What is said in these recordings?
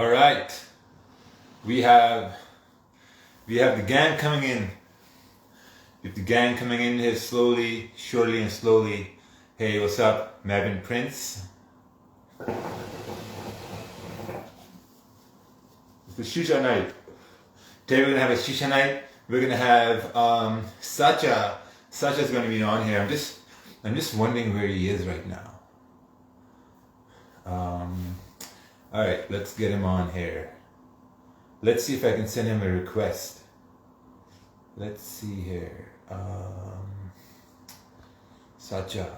All right, we have the gang coming in. With the gang coming in here slowly, surely, and slowly. Hey, what's up, Mavin Prince? It's the shisha night. Today we're gonna have a shisha night. We're gonna have Sacha. Sacha's gonna be on here. I'm just wondering where he is right now. All right, let's get him on here. Let's see if I can send him a request. Let's see here. Sacha.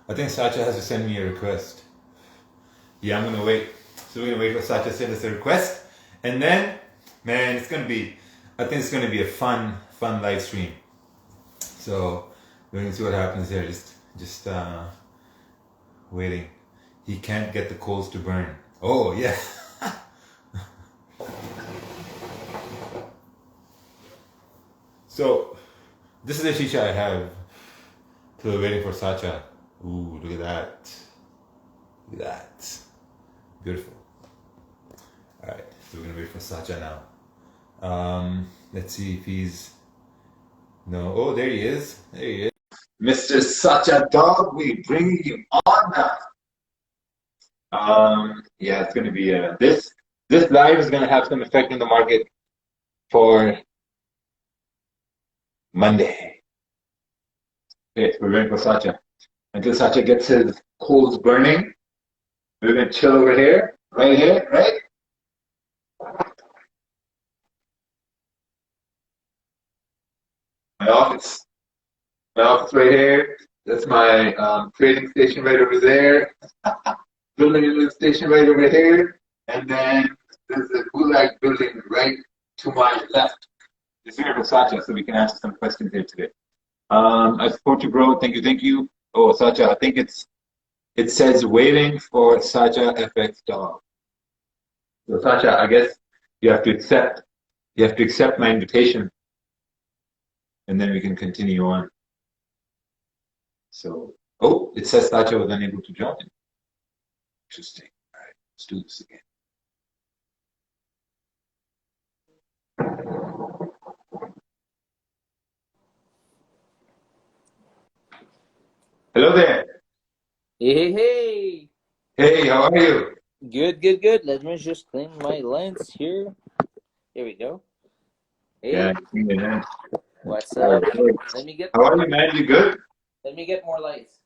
I think Sacha has to send me a request. Yeah, I'm gonna wait. So we're gonna wait for Sacha to send us a request, and then, man, I think it's gonna be a fun live stream. So we're gonna see what happens there. Just waiting. He can't get the coals to burn. Oh yeah. So this is the shisha I have. So we're waiting for Sacha. Ooh, look at that. Look at that. Beautiful. Alright, so we're gonna wait for Sacha now. Let's see if he's no. Oh, there he is. There he is. Mr. Sacha Dog, we bring you on now. Yeah, it's gonna be this live is gonna have some effect in the market for Monday. Okay, we're waiting for Sacha. Until Sacha gets his coals burning, we're gonna chill over here, right? My office right here. That's my trading station right over there. Building station right over here, and then there's a gulag building right to my left. It's here for Sacha, so we can answer some questions here today. I support you, bro. Thank you. Oh, Sacha, I think it says waiting for Sacha FX Dog. So Sacha, I guess you have to accept my invitation, and then we can continue on. So, oh, it says Sacha was unable to join. Interesting. All right, let's do this again. Hello there. Hey. Hey, how are you? Good. Let me just clean my lens here. Here we go. Hey. Yeah, man. What's up? Let me get. How are you, man? You good? Let me get more lights.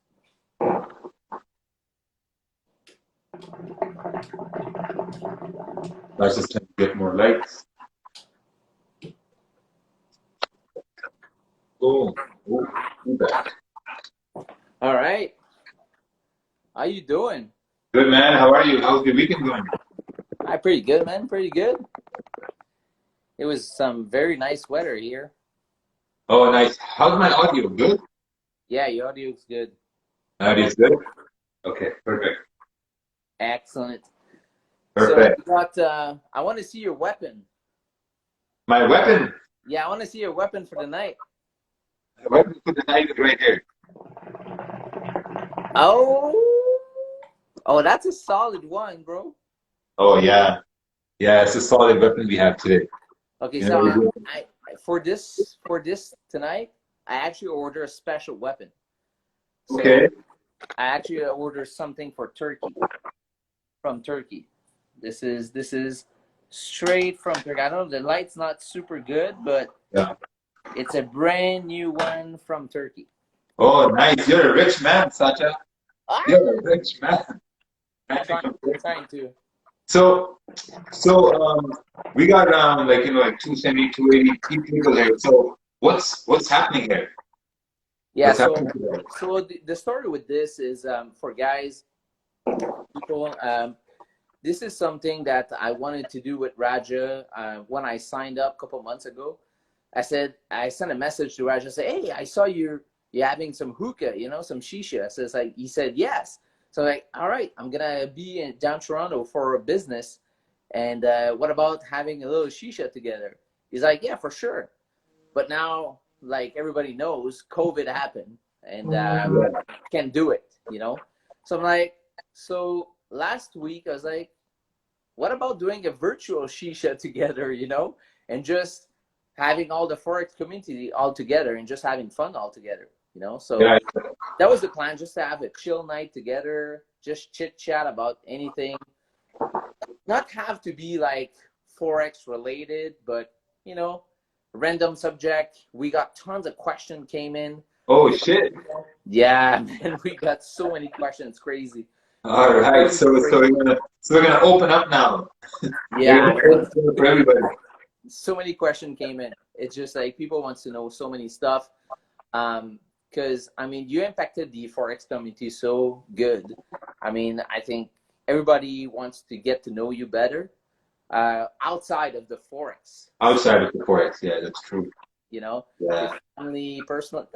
Let's just get more lights. Oh, All right. How you doing? Good, man. How are you? How's your weekend going? Pretty good, man. Pretty good. It was some very nice weather here. Oh, nice. How's my audio? Good? Yeah, your audio's good. Audio's good? Okay, perfect. Excellent. Perfect. So I want to see your weapon. My weapon? Yeah, I want to see your weapon for the night. My weapon for the night is right here. Oh, that's a solid one, bro. Oh, yeah. Yeah, it's a solid weapon we have today. Okay, so for this tonight, I actually order a special weapon. So okay. I actually order something for Turkey, from Turkey. This is straight from Turkey. I know the light's not super good, but yeah, it's a brand new one from Turkey. Oh, nice. You're a rich man, Sacha. You're a rich man. Trying to. So we got like 270, 280 people here. So what's happening here? Yeah, so the story with this is for guys, people, this is something that I wanted to do with Raja when I signed up a couple months ago. I sent a message to Raja, say, hey, I saw you're having some hookah, some shisha. So it's like, he said yes. So like, all right, I'm gonna be in down Toronto for a business, and what about having a little shisha together? He's like, yeah, for sure. But now like everybody knows, COVID happened and can't do it, you know? So I'm like, so last week I was like, what about doing a virtual shisha together, you know, and just having all the Forex community all together and just having fun all together, you know? So that was the plan, just to have a chill night together, just chit chat about anything, not have to be like Forex related, but, you know, random subject. We got tons of questions came in. Oh shit! Yeah, man, we got so many questions, crazy. All right, so we're gonna open up now. Yeah, for everybody. So many questions came in. It's just like people wants to know so many stuff. Because I mean, you impacted the Forex community so good. I mean, I think everybody wants to get to know you better outside of the Forex. Outside of the Forex, yeah, that's true. You know, yeah, family, personal,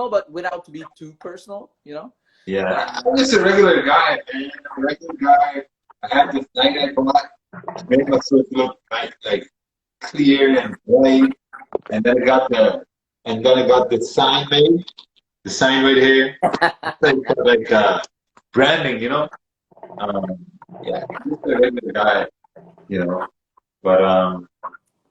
but without to be too personal. You know. Yeah, I'm just a regular guy, man. I'm a regular guy. I have this night I bought to make myself look like clear and bright, and then I got the sign made. The sign right here, like branding, you know. Yeah, just a regular guy, you know. But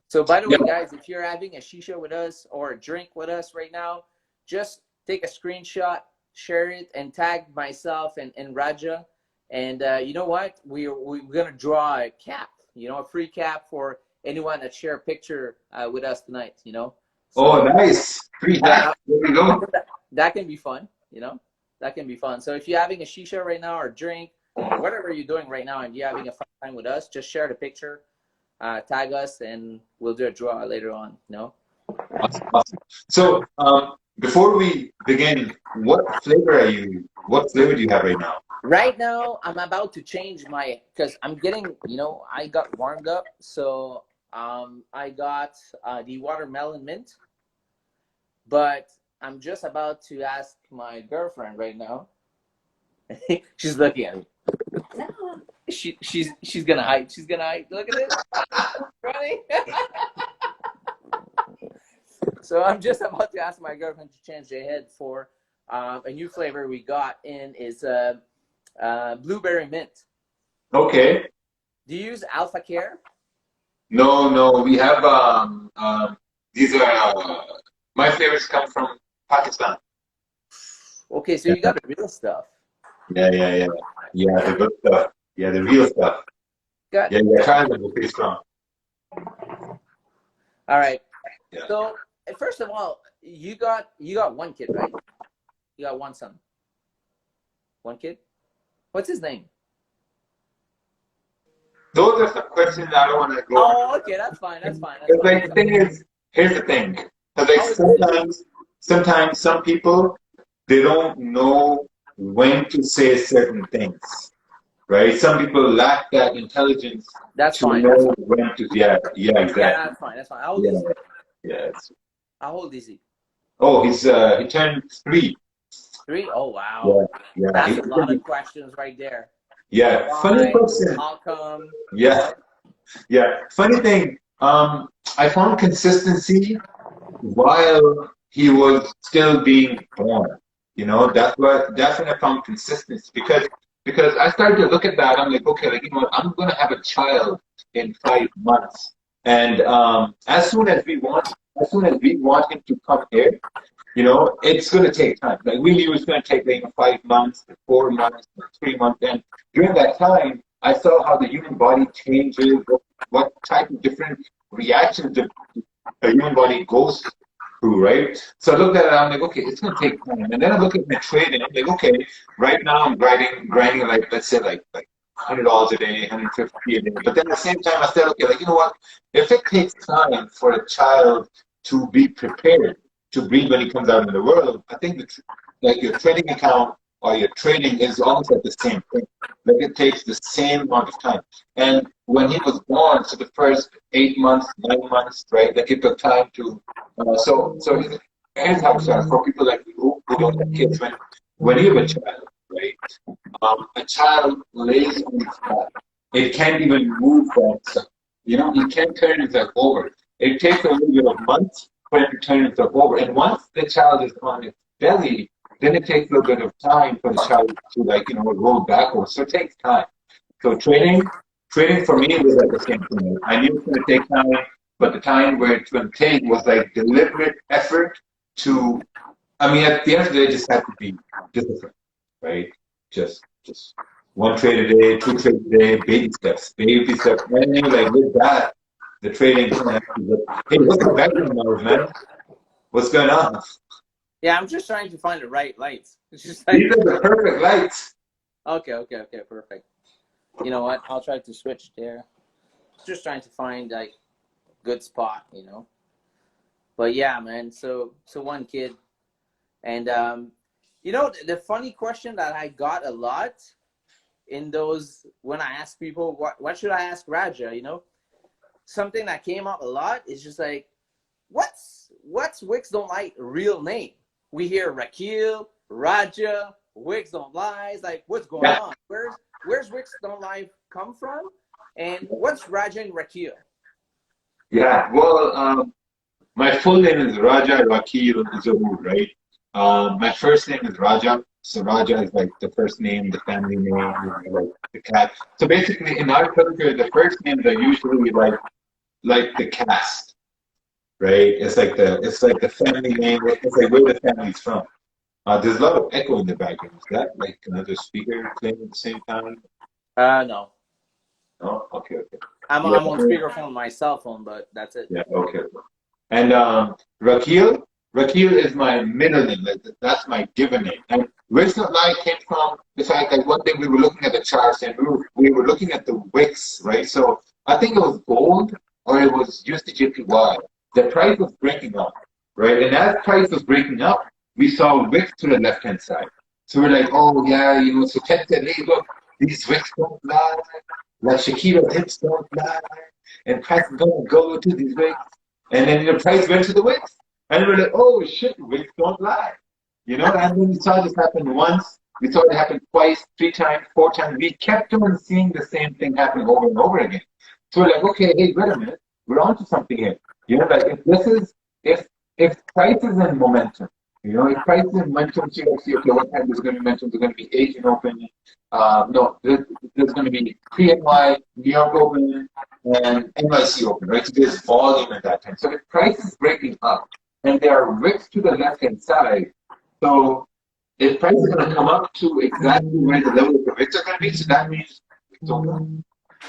So by the way, guys, if you're having a shisha with us or a drink with us right now, just take a screenshot, share it, and tag myself and Raja. And you know what? We're gonna draw a cap, you know, a free cap for anyone that share a picture with us tonight. You know. So, oh, nice free hat. There we go. That can be fun, you know. That can be fun. So if you're having a shisha right now or a drink, whatever you're doing right now, and you're having a fun time with us, just share the picture. Tag us and we'll do a draw later on. No. Awesome. So before we begin, what flavor do you have right now? Right now, I'm about to change because I'm getting, you know, I got warmed up. So I got the watermelon mint, but I'm just about to ask my girlfriend right now. She's looking at me. She's gonna hide. She's gonna hide. Look at it. Funny. So I'm just about to ask my girlfriend to change their head for a new flavor we got in is blueberry mint. Okay. Do you use Alpha Care? No. We have these are my favorites come from Pakistan. Okay, so you got the real stuff. Yeah, the good stuff. Yeah, the real stuff. Got yeah, your childhood was pretty strong. All right. Yeah. So first of all, you got one kid, right? You got one son. One kid? What's his name? Those are some questions I don't want to go. Oh, okay, that's fine. That's fine. Like the thing is, here's the thing. Because like sometimes some people they don't know when to say certain things, right? Some people lack that intelligence to know when to. Yeah, exactly. Yeah, that's fine. How old is he? Yeah. How old is he? Oh, he turned 3. 3? Oh, wow. Yeah. That's a lot of questions right there. Yeah. Why, funny question. How come? Yeah. Funny thing. I found consistency while he was still being born. You know, that's when I found consistency because I started to look at that. I'm like, okay, like, you know what, I'm gonna have a child in 5 months, and as soon as we want him to come here, you know, it's gonna take time. Like we knew it was gonna take like 5 months, 4 months, 3 months, and during that time, I saw how the human body changes, what type of different reactions the human body goes through, right? So I looked at it, I'm like, okay, it's gonna take time. And then I look at my trading, I'm like, okay, right now I'm grinding like, let's say like $100 a day, 150 a day. But then at the same time, I said, okay, like, you know what? If it takes time for a child to be prepared to breathe when he comes out in the world, I think like your trading account or your trading is almost like the same thing. Like it takes the same amount of time. And when he was born, so the first 8 months, 9 months, right? Like it took time to. So here's how it starts for people like who don't have kids. When you have a child, right? A child lays on its back. It can't even move that. You know, he can't turn himself over. It takes a little bit of months when turns are over. And once the child is on its belly, then it takes a little bit of time for the child to roll backwards. So it takes time. So training for me was like the same thing. I knew it was going to take time, but the time where it's going to take was like deliberate effort to. I mean, at the end of the day, it just had to be discipline, right? Just one trade a day, two trades a day, baby steps, baby steps. And then like with that, the trading can actually look. Hey, what's the background noise, man? What's going on? Yeah, I'm just trying to find the right lights. It's just like, these are the perfect lights. Okay, perfect. You know what? I'll try to switch there. Just trying to find like good spot, But yeah, man. So one kid, and the funny question that I got a lot in those when I ask people what should I ask Raja, something that came up a lot is just like, what's Wicks don't like real name? We hear Rakil, Raja, Wicks don't lie. It's like, what's going on? Where's Wicks don't lie come from? And what's Raja and Rakil? Yeah, well, my full name is Raja Rakil Zahur, right? My first name is Raja. So Raja is like the first name, the family name, like the cat. So basically, in our culture, the first names are usually like the caste, right? It's like the family name. It's like where the family's from. There's a lot of echo in the background. Is that like another speaker playing at the same time? No. Oh, okay. I'm on speakerphone on my cell phone, but that's it. Yeah, okay. And Rakil is my middle name. That's my given name. And where's that lie came from? The fact that one day we were looking at the charts and we were looking at the wicks, right? So I think it was gold or it was USDJPY. The price was breaking up, right? And as price was breaking up, we saw wicks to the left-hand side. So we're like, oh yeah, so Ted said, hey, look, these wicks don't lie. Like Shakira's hips don't lie. And price is going to go to these wicks. And then the price went to the wicks. And we're like, oh shit, wicks don't lie. And then we saw this happen once, we saw it happen twice, 3 times, 4 times. We kept on seeing the same thing happening over and over again. So we're like, okay, hey, wait a minute, we're onto something here. Like if price is in momentum, if price is in momentum, so you see, okay, what time there's going to be momentum? There's going to be Asian Open. No, there's going to be PNY, New York Open, and NYC Open, right? So there's volume at that time. So if price is breaking up and there are wicks to the left-hand side, so if price is going to come up to exactly where the level of the wicks are going to be, so that means it's open,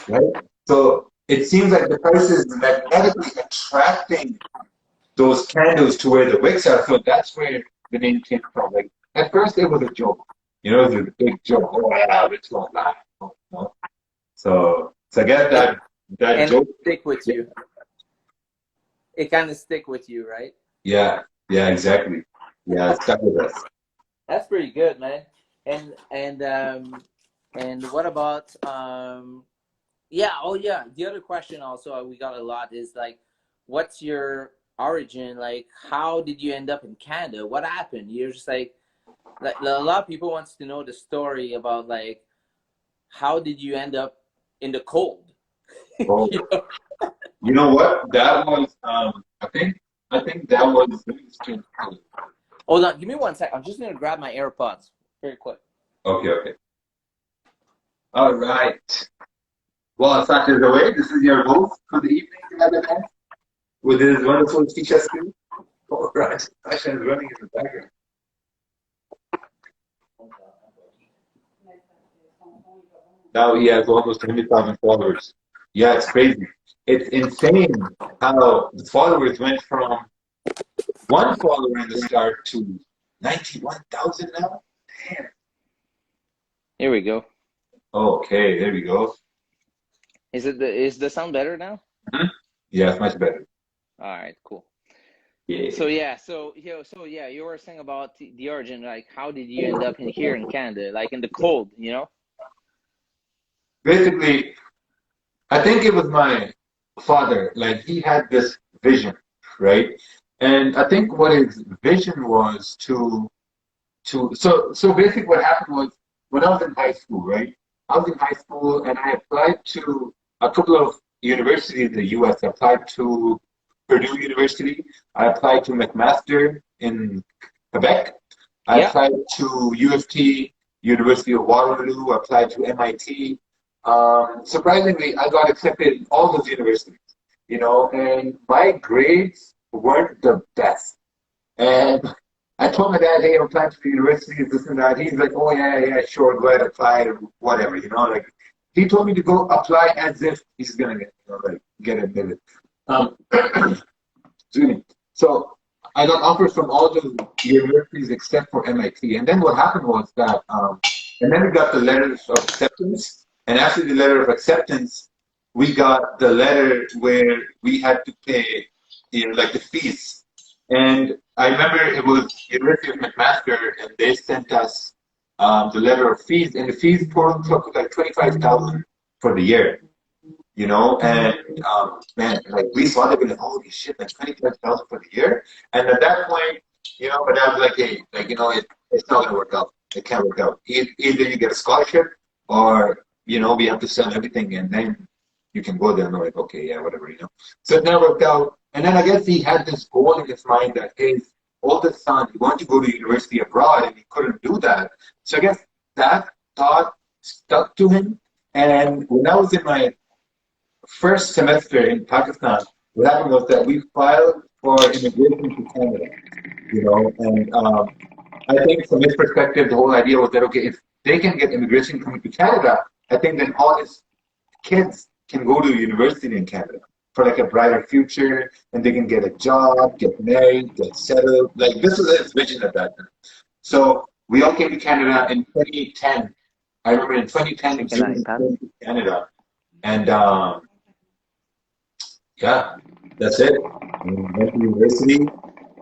right? So it seems like the price is magnetically attracting those candles to where the wicks are. So that's where the name came from. Like at first it was a joke, it was a big joke. Oh yeah, wicks don't lie. So I guess that joke stick with you. It kind of stick with you, right? Yeah, exactly. Yeah, it stuck with us. That's pretty good, man. And what about the other question also we got a lot is like, what's your origin? Like, how did you end up in Canada? What happened? You're just like a lot of people wants to know the story about like, how did you end up in the cold? Oh. You know what? That was I think that was. Hold on, give me 1 sec. I'm just gonna grab my AirPods very quick. Okay. All right. Well, Sasha's away. This is your host for the evening, Rajabanks, with his wonderful teacher skill. All right. Sasha is running in the background. Now he has almost 20,000 followers. Yeah, it's crazy. It's insane how the followers went from 1 follower in the start to 91,000 now. Damn. Here we go. Okay, there we go. Is the sound better now? Mm-hmm. Yeah, it's much better. All right, cool. Yeah. So you were saying about the origin, like how did you end up here in Canada, like in the cold, Basically, I think it was my father. Like he had this vision, right? And I think what his vision was so basically what happened was when I was in high school, right? I was in high school and I applied to a couple of universities in the US. I applied to Purdue University. I applied to McMaster in Quebec. I applied to U of T, University of Waterloo. I applied to MIT. Surprisingly, I got accepted in all those universities, and my grades weren't the best. And I told my dad, hey, I'm applying to the university, this and that. He's like, oh, yeah, sure, go ahead, apply, or whatever, like, he told me to go apply as if he's going to get admitted. Excuse me. So I got offers from all the universities except for MIT. And then what happened was that, and then we got the letters of acceptance. And after the letter of acceptance, we got the letter where we had to pay, the fees. And I remember it was University of McMaster, and they sent us the letter of fees, and the fees totaled up to like $25,000 for the year. And man, like we saw it, like, holy shit, like $25,000 for the year. And at that point, but I was like, hey, it's not gonna work out. It can't work out. Either you get a scholarship, or we have to sell everything, and then you can go there. And I'm like, okay, yeah, whatever, So it never worked out. And then I guess he had this goal in his mind that his oldest son, he wanted to go to university abroad, and he couldn't do that. So I guess that thought stuck to him. And when I was in my first semester in Pakistan, what happened was that we filed for immigration to Canada, and I think from his perspective, the whole idea was that, okay, if they can get immigration coming to Canada, I think then all his kids can go to university in Canada for like a brighter future, and they can get a job, get married, get settled. Like this was his vision at that time. So we all came to Canada in 2010. I remember in 2010 we came to Canada, and yeah, that's it. Went to university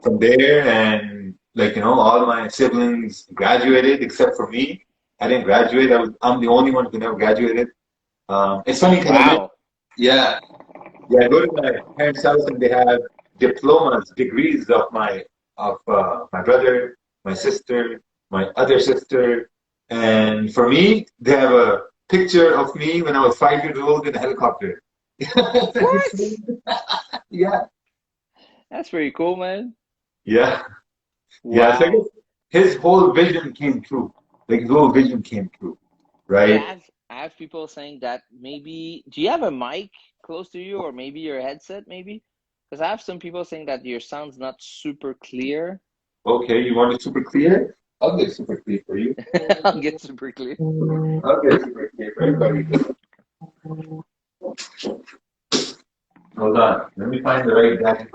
from there, and all my siblings graduated except for me. I didn't graduate. I'm the only one who never graduated. It's funny because I go to my parents' house, and they have diplomas, degrees of my brother, my sister, my other sister, and for me, they have a picture of me when I was 5 years old in a helicopter. What? Yeah. That's pretty cool, man. Yeah. Wow. Yeah. So his whole vision came true. Like his whole vision came true, right? Yeah, I have people saying that maybe. Do you have a mic close to you, or maybe your headset, maybe? Because I have some people saying that your sound's not super clear. Okay, you want it super clear? I'll get super clear for you. I'll get super clear. I'll get super clear for everybody. Hold on, let me find the right gadget.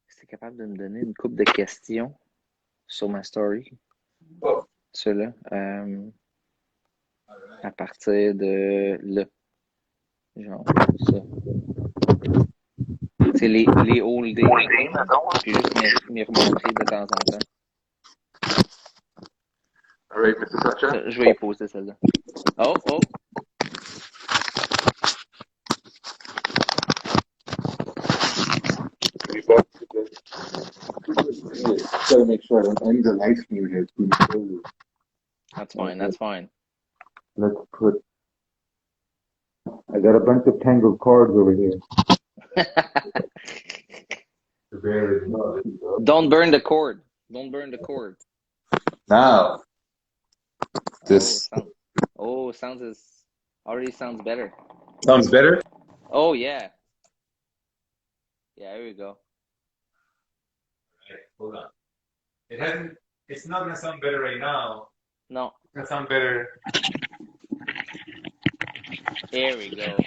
C'est capable de me donner une couple de questions sur ma story? Oh. Ceux-là. À partir de là. Genre ça. C'est les holdings, puis juste m'y remontrer de temps en temps. All right, Mr. Sacha. Je vais y poser celle-là. Oh. Gotta make sure I don't end the live stream here. That's fine. That's fine. Let's put. I got a bunch of tangled cords over here. Don't burn the cord. Don't burn the cord. Now, this. Already sounds better. Sounds better? Oh yeah. Yeah, here we go. Right, hold on. It's not gonna sound better right now. No. It's gonna sound better. There we go.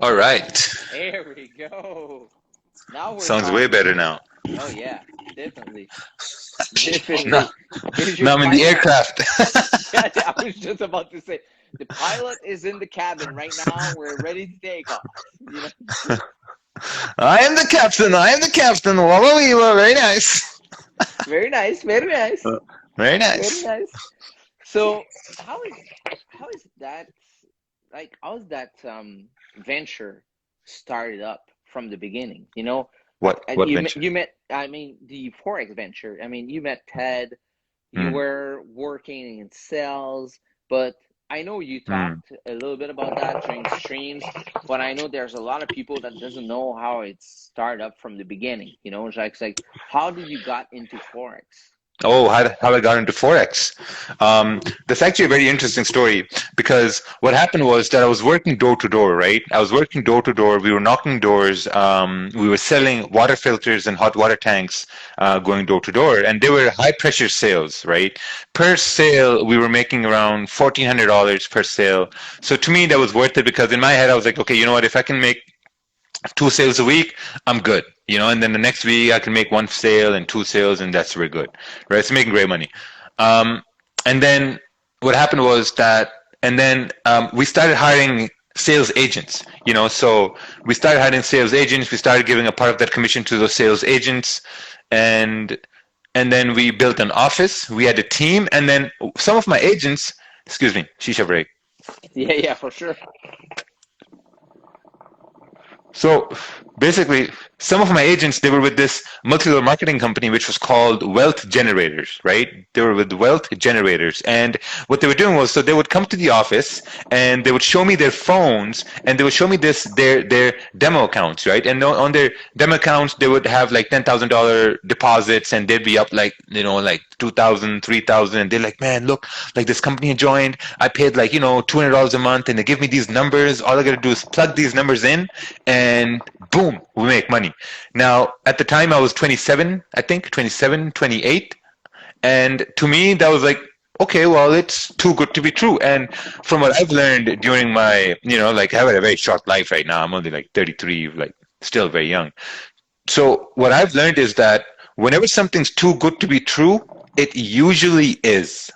All right. There we go. Now we're Sounds talking. way better now. Oh yeah, definitely. Now I'm in the aircraft. Yeah, I was just about to say, the pilot is in the cabin right now. We're ready to take off. I am the captain. Walla willa. Very nice. Very nice. Very nice. Very nice. Very nice. So how is that, like, how's that venture started up from the beginning? What venture? You met, I mean, the Forex venture. I mean, you met Ted. You were working in sales, but I know you Mm. talked a little bit about that during streams, but I know there's a lot of people that doesn't know how it started up from the beginning. You know, it's like how did you got into Forex? Oh, how I got into Forex. That's actually a very interesting story because what happened was that I was working door to door, right? I was working door to door. We were knocking doors. We were selling water filters and hot water tanks, going door to door, and they were high pressure sales, right? Per sale, we were making around $1,400 per sale. So to me, that was worth it because in my head, I was like, okay, you know what? If I can make 2 sales a week, I'm good. And then the next week I can make 1 sale and 2 sales, and that's very good, right? It's making great money. Um, and then what happened was that, and then we started hiring sales agents. So we started hiring sales agents. We started giving a part of that commission to those sales agents, and then we built an office. We had a team, and then some of my agents. Excuse me, shisha break. Yeah, for sure. So basically, some of my agents, they were with this multi-level marketing company, which was called Wealth Generators, right? They were with Wealth Generators. And what they were doing was, so they would come to the office and they would show me their phones and they would show me their demo accounts, right? And on their demo accounts, they would have like $10,000 deposits and they'd be up like, like 2,000, 3,000. And they're like, man, look, like this company I joined, I paid like, $200 a month and they give me these numbers. All I got to do is plug these numbers in and boom, we make money. Now, at the time I was 27, I think, 27, 28. And to me, that was like, okay, well, it's too good to be true. And from what I've learned during my, like I have a very short life right now. I'm only like 33, like still very young. So what I've learned is that whenever something's too good to be true, it usually is.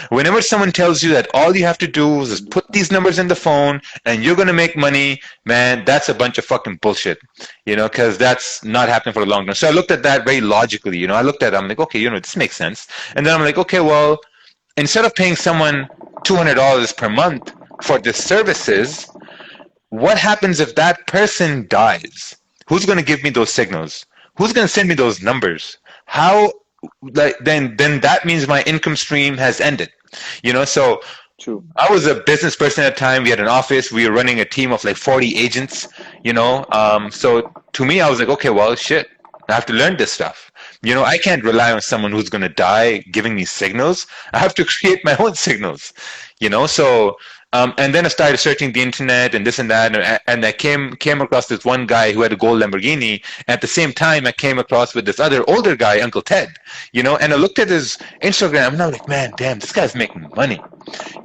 Whenever someone tells you that all you have to do is just put these numbers in the phone and you're going to make money, man, that's a bunch of fucking bullshit, because that's not happening for a long time. So I looked at that very logically, I looked at it, I'm like, okay, this makes sense. And then I'm like, okay, well, instead of paying someone $200 per month for the services, what happens if that person dies? Who's going to give me those signals? Who's going to send me those numbers? How, like, then that means my income stream has ended. So True. I was a business person at the time. We had an office. We were running a team of like 40 agents. So to me, I was like, okay, well, shit, I have to learn this stuff. I can't rely on someone who's going to die giving me signals. I have to create my own signals. So and then I started searching the internet and this and that, and I came across this one guy who had a gold Lamborghini. At the same time, I came across with this other older guy, Uncle Ted. And I looked at his Instagram, and I was like, man, damn, this guy's making money.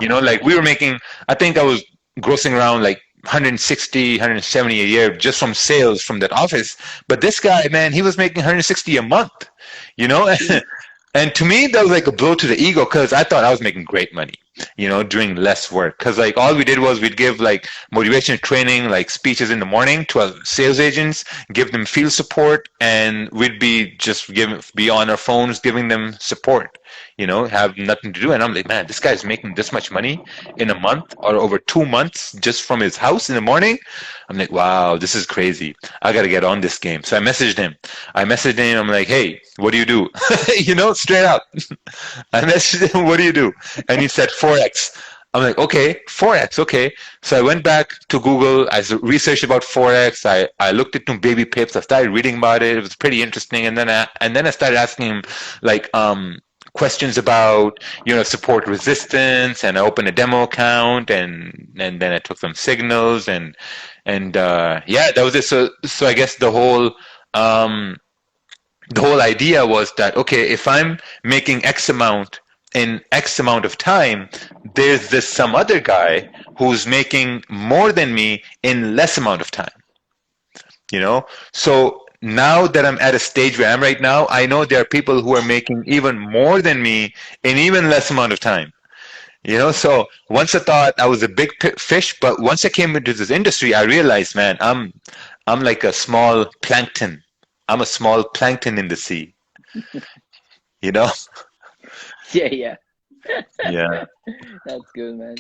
Like we were making, I think I was grossing around like 160, 170 a year just from sales from that office. But this guy, man, he was making 160 a month. And to me, that was like a blow to the ego because I thought I was making great money, doing less work. Because like all we did was we'd give like motivation training, like speeches in the morning to our sales agents, give them field support, and we'd be be on our phones giving them support. Have nothing to do. And I'm like, man, this guy's making this much money in a month or over 2 months just from his house in the morning. I'm like, wow, this is crazy. I got to get on this game. So I messaged him. I'm like, hey, what do you do? Straight up. I messaged him, what do you do? And he said, Forex. I'm like, okay, Forex, okay. So I went back to Google. I researched about Forex. I looked at some baby pips. I started reading about it. It was pretty interesting. And then I started asking him like questions about support resistance, and I opened a demo account, and then I took some signals, and yeah, that was it. So I guess the whole idea was that, okay, if I'm making X amount in X amount of time, there's this some other guy who's making more than me in less amount of time. So now that I'm at a stage where I'm right now, I know there are people who are making even more than me in even less amount of time. So once I thought I was a big fish, but once I came into this industry, I realized, man, I'm like a small plankton. I'm a small plankton in the sea. Yeah. Yeah. That's good, man.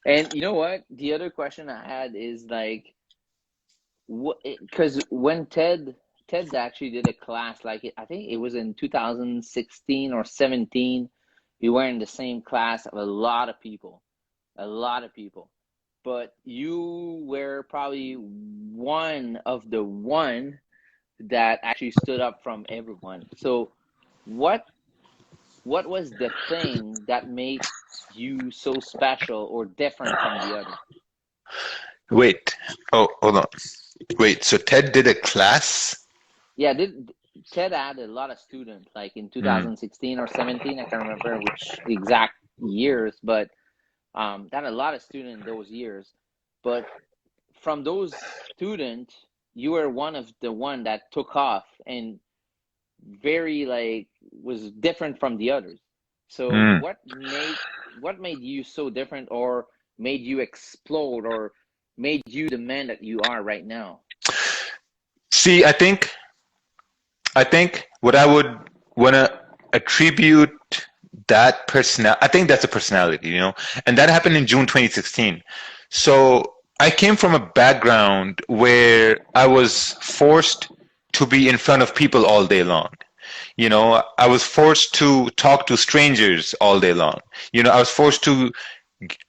And you know what? The other question I had is like, because when Ted actually did a class, like I think it was in 2016 or 17, we were in the same class of a lot of people. a lot of people, but you were probably one of the one that actually stood up from everyone. So what was the thing that made you so special or different from the other? Wait. Oh, hold on. Wait. So Ted did a class? Yeah, Ted had a lot of students, like in 2016 or 17. I can't remember which exact years, but that had a lot of students in those years. But from those students, you were one of the one that took off and very like was different from the others. So what made you so different, or made you explode, or made you the man that you are right now? See, I think what I would want to attribute that person, I think that's a personality, you know, and that happened in June 2016. So I came from a background where I was forced to be in front of people all day long. You know, I was forced to talk to strangers all day long. You know, I was forced to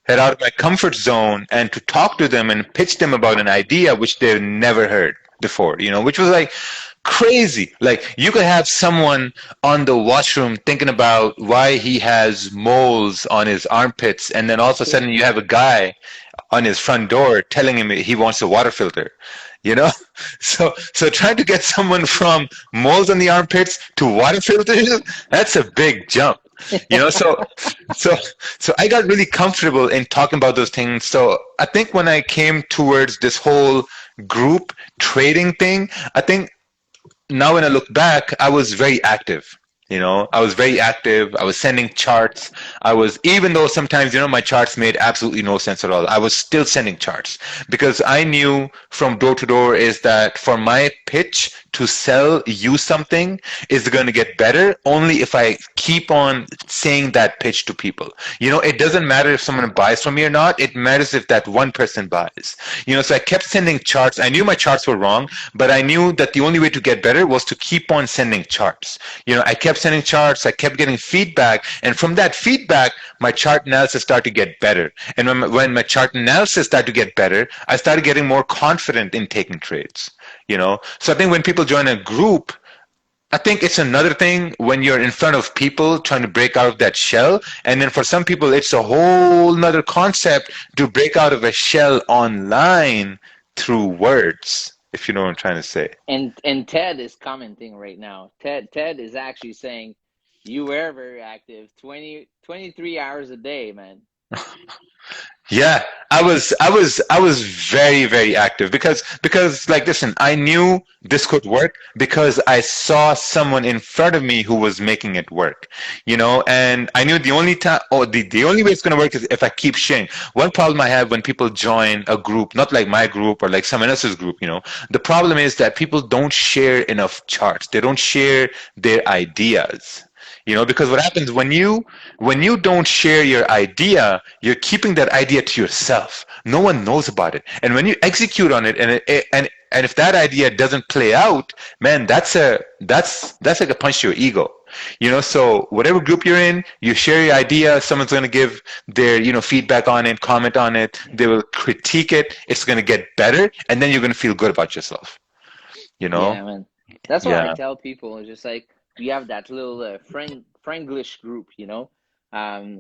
get out of my comfort zone and to talk to them and pitch them about an idea which they've never heard before, you know, which was like crazy. Like you could have someone on the washroom thinking about why he has moles on his armpits, and then all of a sudden you have a guy on his front door telling him he wants a water filter, you know. So trying to get someone from moles on the armpits to water filters, that's a big jump, you know. So I got really comfortable in talking about those things. So I think when I came towards this whole group trading thing, I think now when I look back, I was very active. You know, I was very active. I was sending charts. I was, even though sometimes, you know, my charts made absolutely no sense at all, I was still sending charts because I knew from door to door is that for my pitch to sell you something is going to get better only if I keep on saying that pitch to people. You know, it doesn't matter if someone buys from me or not. It matters if that one person buys. You know, so I kept sending charts. I knew my charts were wrong, but I knew that the only way to get better was to keep on sending charts. You know, I kept sending charts, I kept getting feedback, and from that feedback, my chart analysis started to get better. And when my chart analysis started to get better, I started getting more confident in taking trades. You know, so I think when people join a group, I think it's another thing when you're in front of people trying to break out of that shell. And then for some people, it's a whole nother concept to break out of a shell online through words, if you know what I'm trying to say. And Ted is commenting right now. Ted is actually saying you were very active, 23 hours a day, man. Yeah, I was very, very active because like listen, I knew this could work because I saw someone in front of me who was making it work, you know, and I knew the only time or the only way it's gonna work is if I keep sharing. One problem I have when people join a group, not like my group or like someone else's group, you know, the problem is that people don't share enough charts. They don't share their ideas. You know, because what happens when you don't share your idea, you're keeping that idea to yourself. No one knows about it. And when you execute on it, and if that idea doesn't play out, man, that's like a punch to your ego. You know, so whatever group you're in, you share your idea. Someone's going to give their, you know, feedback on it, comment on it. They will critique it. It's going to get better, and then you're going to feel good about yourself. You know? Yeah, man. That's what I Yeah. tell people. It's just like we have that little Franglish group, you know.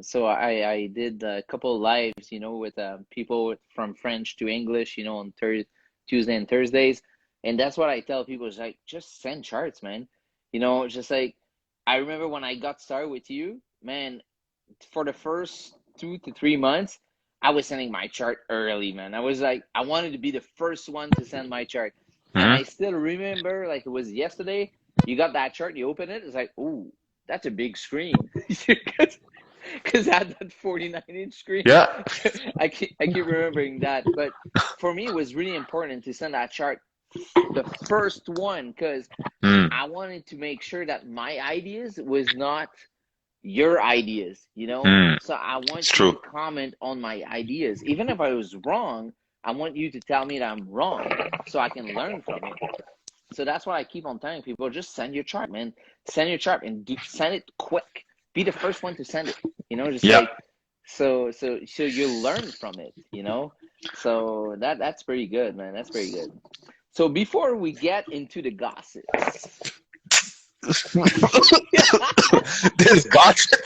So I did a couple of lives, you know, with people from French to English, you know, on Tuesday and Thursdays, and that's what I tell people is like just send charts, man. You know, just like I remember when I got started with you, man. For the first 2 to 3 months, I was sending my chart early, man. I was like, I wanted to be the first one to send my chart. And I Hmm. still remember, like it was yesterday, you got that chart, you open it, it's like, ooh, that's a big screen. Because I had that 49-inch screen. Yeah. I keep remembering that. But for me, it was really important to send that chart the first one because Mm. I wanted to make sure that my ideas was not your ideas, you know? Mm. So I It's want you to true. comment on my ideas. Even if I was wrong, I want you to tell me that I'm wrong so I can learn from it. So that's why I keep on telling people, just send your chart, man. Send your chart and send it quick. Be the first one to send it. You know, just Yeah. like So you learn from it, you know. So that's pretty good, man. That's pretty good. So before we get into the gossips, This gossip.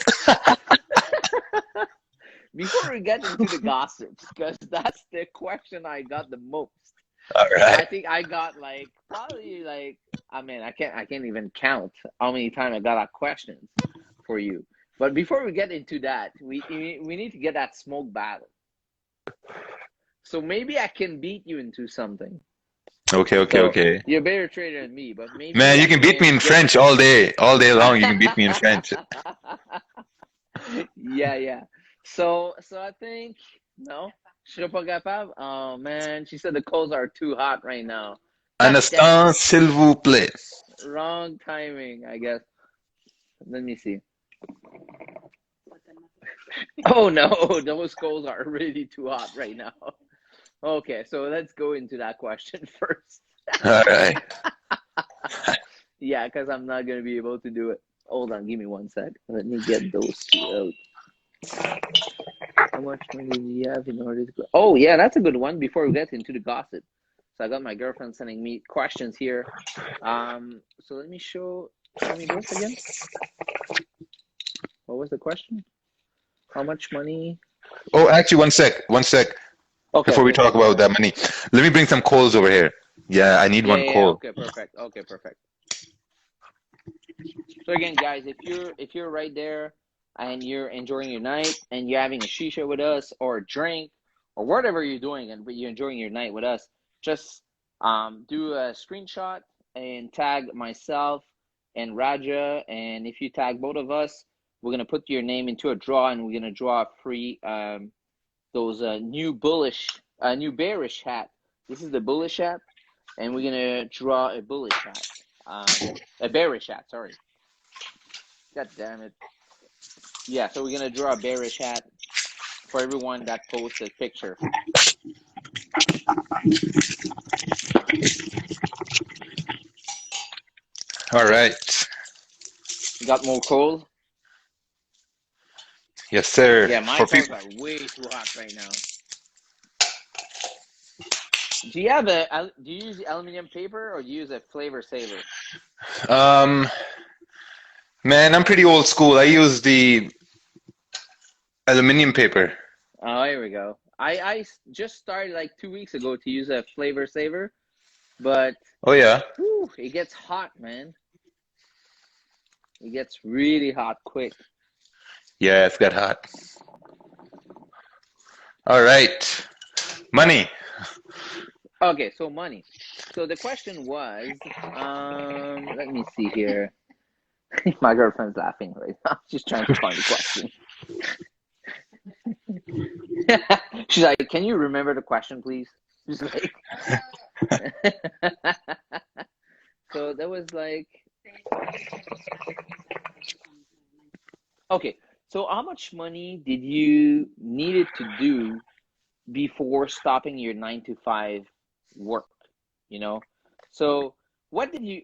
before we get into the gossips, because that's the question I got the most. All right. I think I got like probably like, I mean, I can't even count how many times I got that questions for you. But before we get into that, we need to get that smoke battle. So maybe I can beat you into something. Okay. You're a better trader than me, but maybe Man, you can beat me in French all day long. You can beat me in French. Yeah. So I think no. Je suis pas capable. Oh man, she said the coals are too hot right now. Un instant, s'il vous plaît. Wrong timing, I guess. Let me see. Oh no, those coals are really too hot right now. Okay, so let's go into that question first. All right. Yeah, because I'm not gonna be able to do it. Hold on, give me 1 sec. Let me get those two out. How much money do you have in order to go? Oh yeah, that's a good one. Before we get into the gossip, so I got my girlfriend sending me questions here. So let me show me this again. What was the question? How much money? Oh, actually, one sec. Okay. Before we talk about that money, let me bring some coals over here. Yeah, I need one coal. Okay, perfect. So again, guys, if you're right there and you're enjoying your night and you're having a shisha with us or a drink or whatever you're doing and you're enjoying your night with us, just do a screenshot and tag myself and Raja. And if you tag both of us, we're gonna put your name into a draw and we're gonna draw a free those new bearish hat. This is the bullish hat, and we're gonna draw a bullish hat, a bearish hat. Sorry. God damn it. Yeah, so we're gonna draw a bearish hat for everyone that posts a picture. All right. You got more coal? Yes, sir. Yeah, my coals are way too hot right now. Do you use aluminum paper or do you use a flavor saver? Man, I'm pretty old school. I use the aluminum paper. Oh, here we go. I just started like 2 weeks ago to use a flavor saver, but oh yeah, whew, it gets hot, man. It gets really hot quick. Yeah, it's got hot. All right, money. Okay, so money. So the question was, let me see here. My girlfriend's laughing right now. She's trying to find the question. She's like, "Can you remember the question, please?" She's like, so that was like, okay. So how much money did you needed to do before stopping your 9 to 5 work? You know, so what did you?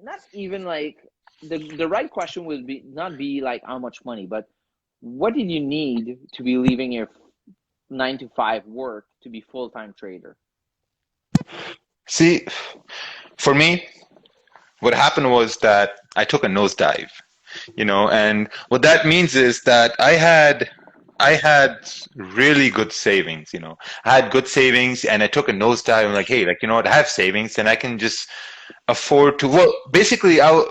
Not even like the right question would be not be like how much money, but what did you need to be leaving your 9 to 5 work to be full-time trader? See, for me, what happened was that I took a nosedive, and what that means is that I had really good savings, I had good savings and I took a nosedive. I'm like, hey, like, what, I have savings and I can just afford to, well, basically I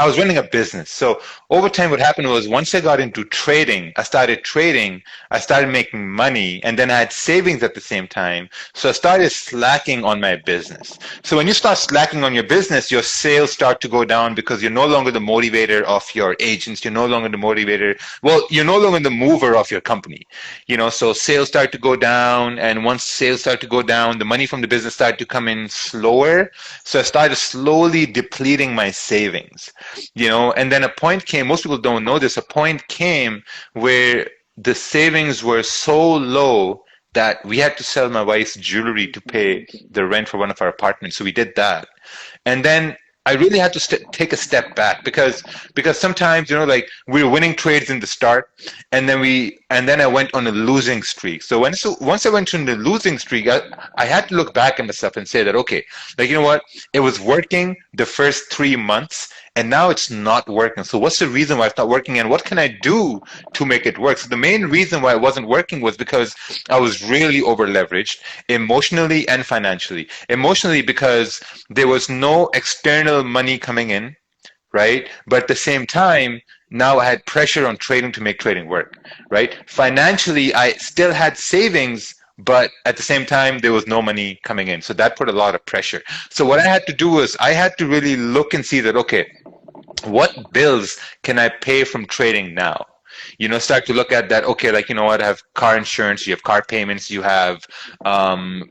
was running a business. So over time, what happened was once I got into trading, I started making money, and then I had savings at the same time. So I started slacking on my business. So when you start slacking on your business, your sales start to go down because you're no longer the motivator of your agents. You're no longer the motivator. Well, you're no longer the mover of your company. So sales start to go down, and once sales start to go down, the money from the business started to come in slower. So I started slowly depleting my savings. And then a point came, most people don't know this, a point came where the savings were so low that we had to sell my wife's jewelry to pay the rent for one of our apartments. So we did that. And then I really had to take a step back because sometimes, you know, like we were winning trades in the start, and then I went on a losing streak. So once I went on the losing streak, I had to look back at myself and say that, okay, like, you know what, it was working the first 3 months, and now it's not working. So what's the reason why it's not working, and what can I do to make it work? So the main reason why it wasn't working was because I was really over leveraged emotionally and financially. Emotionally because there was no external money coming in, right? But at the same time, now I had pressure on trading to make trading work, right? Financially, I still had savings, but at the same time, there was no money coming in. So that put a lot of pressure. So what I had to do was I had to really look and see that, okay, what bills can I pay from trading now? You know, start to look at that. Okay, like, you know what, I have car insurance, you have car payments, you have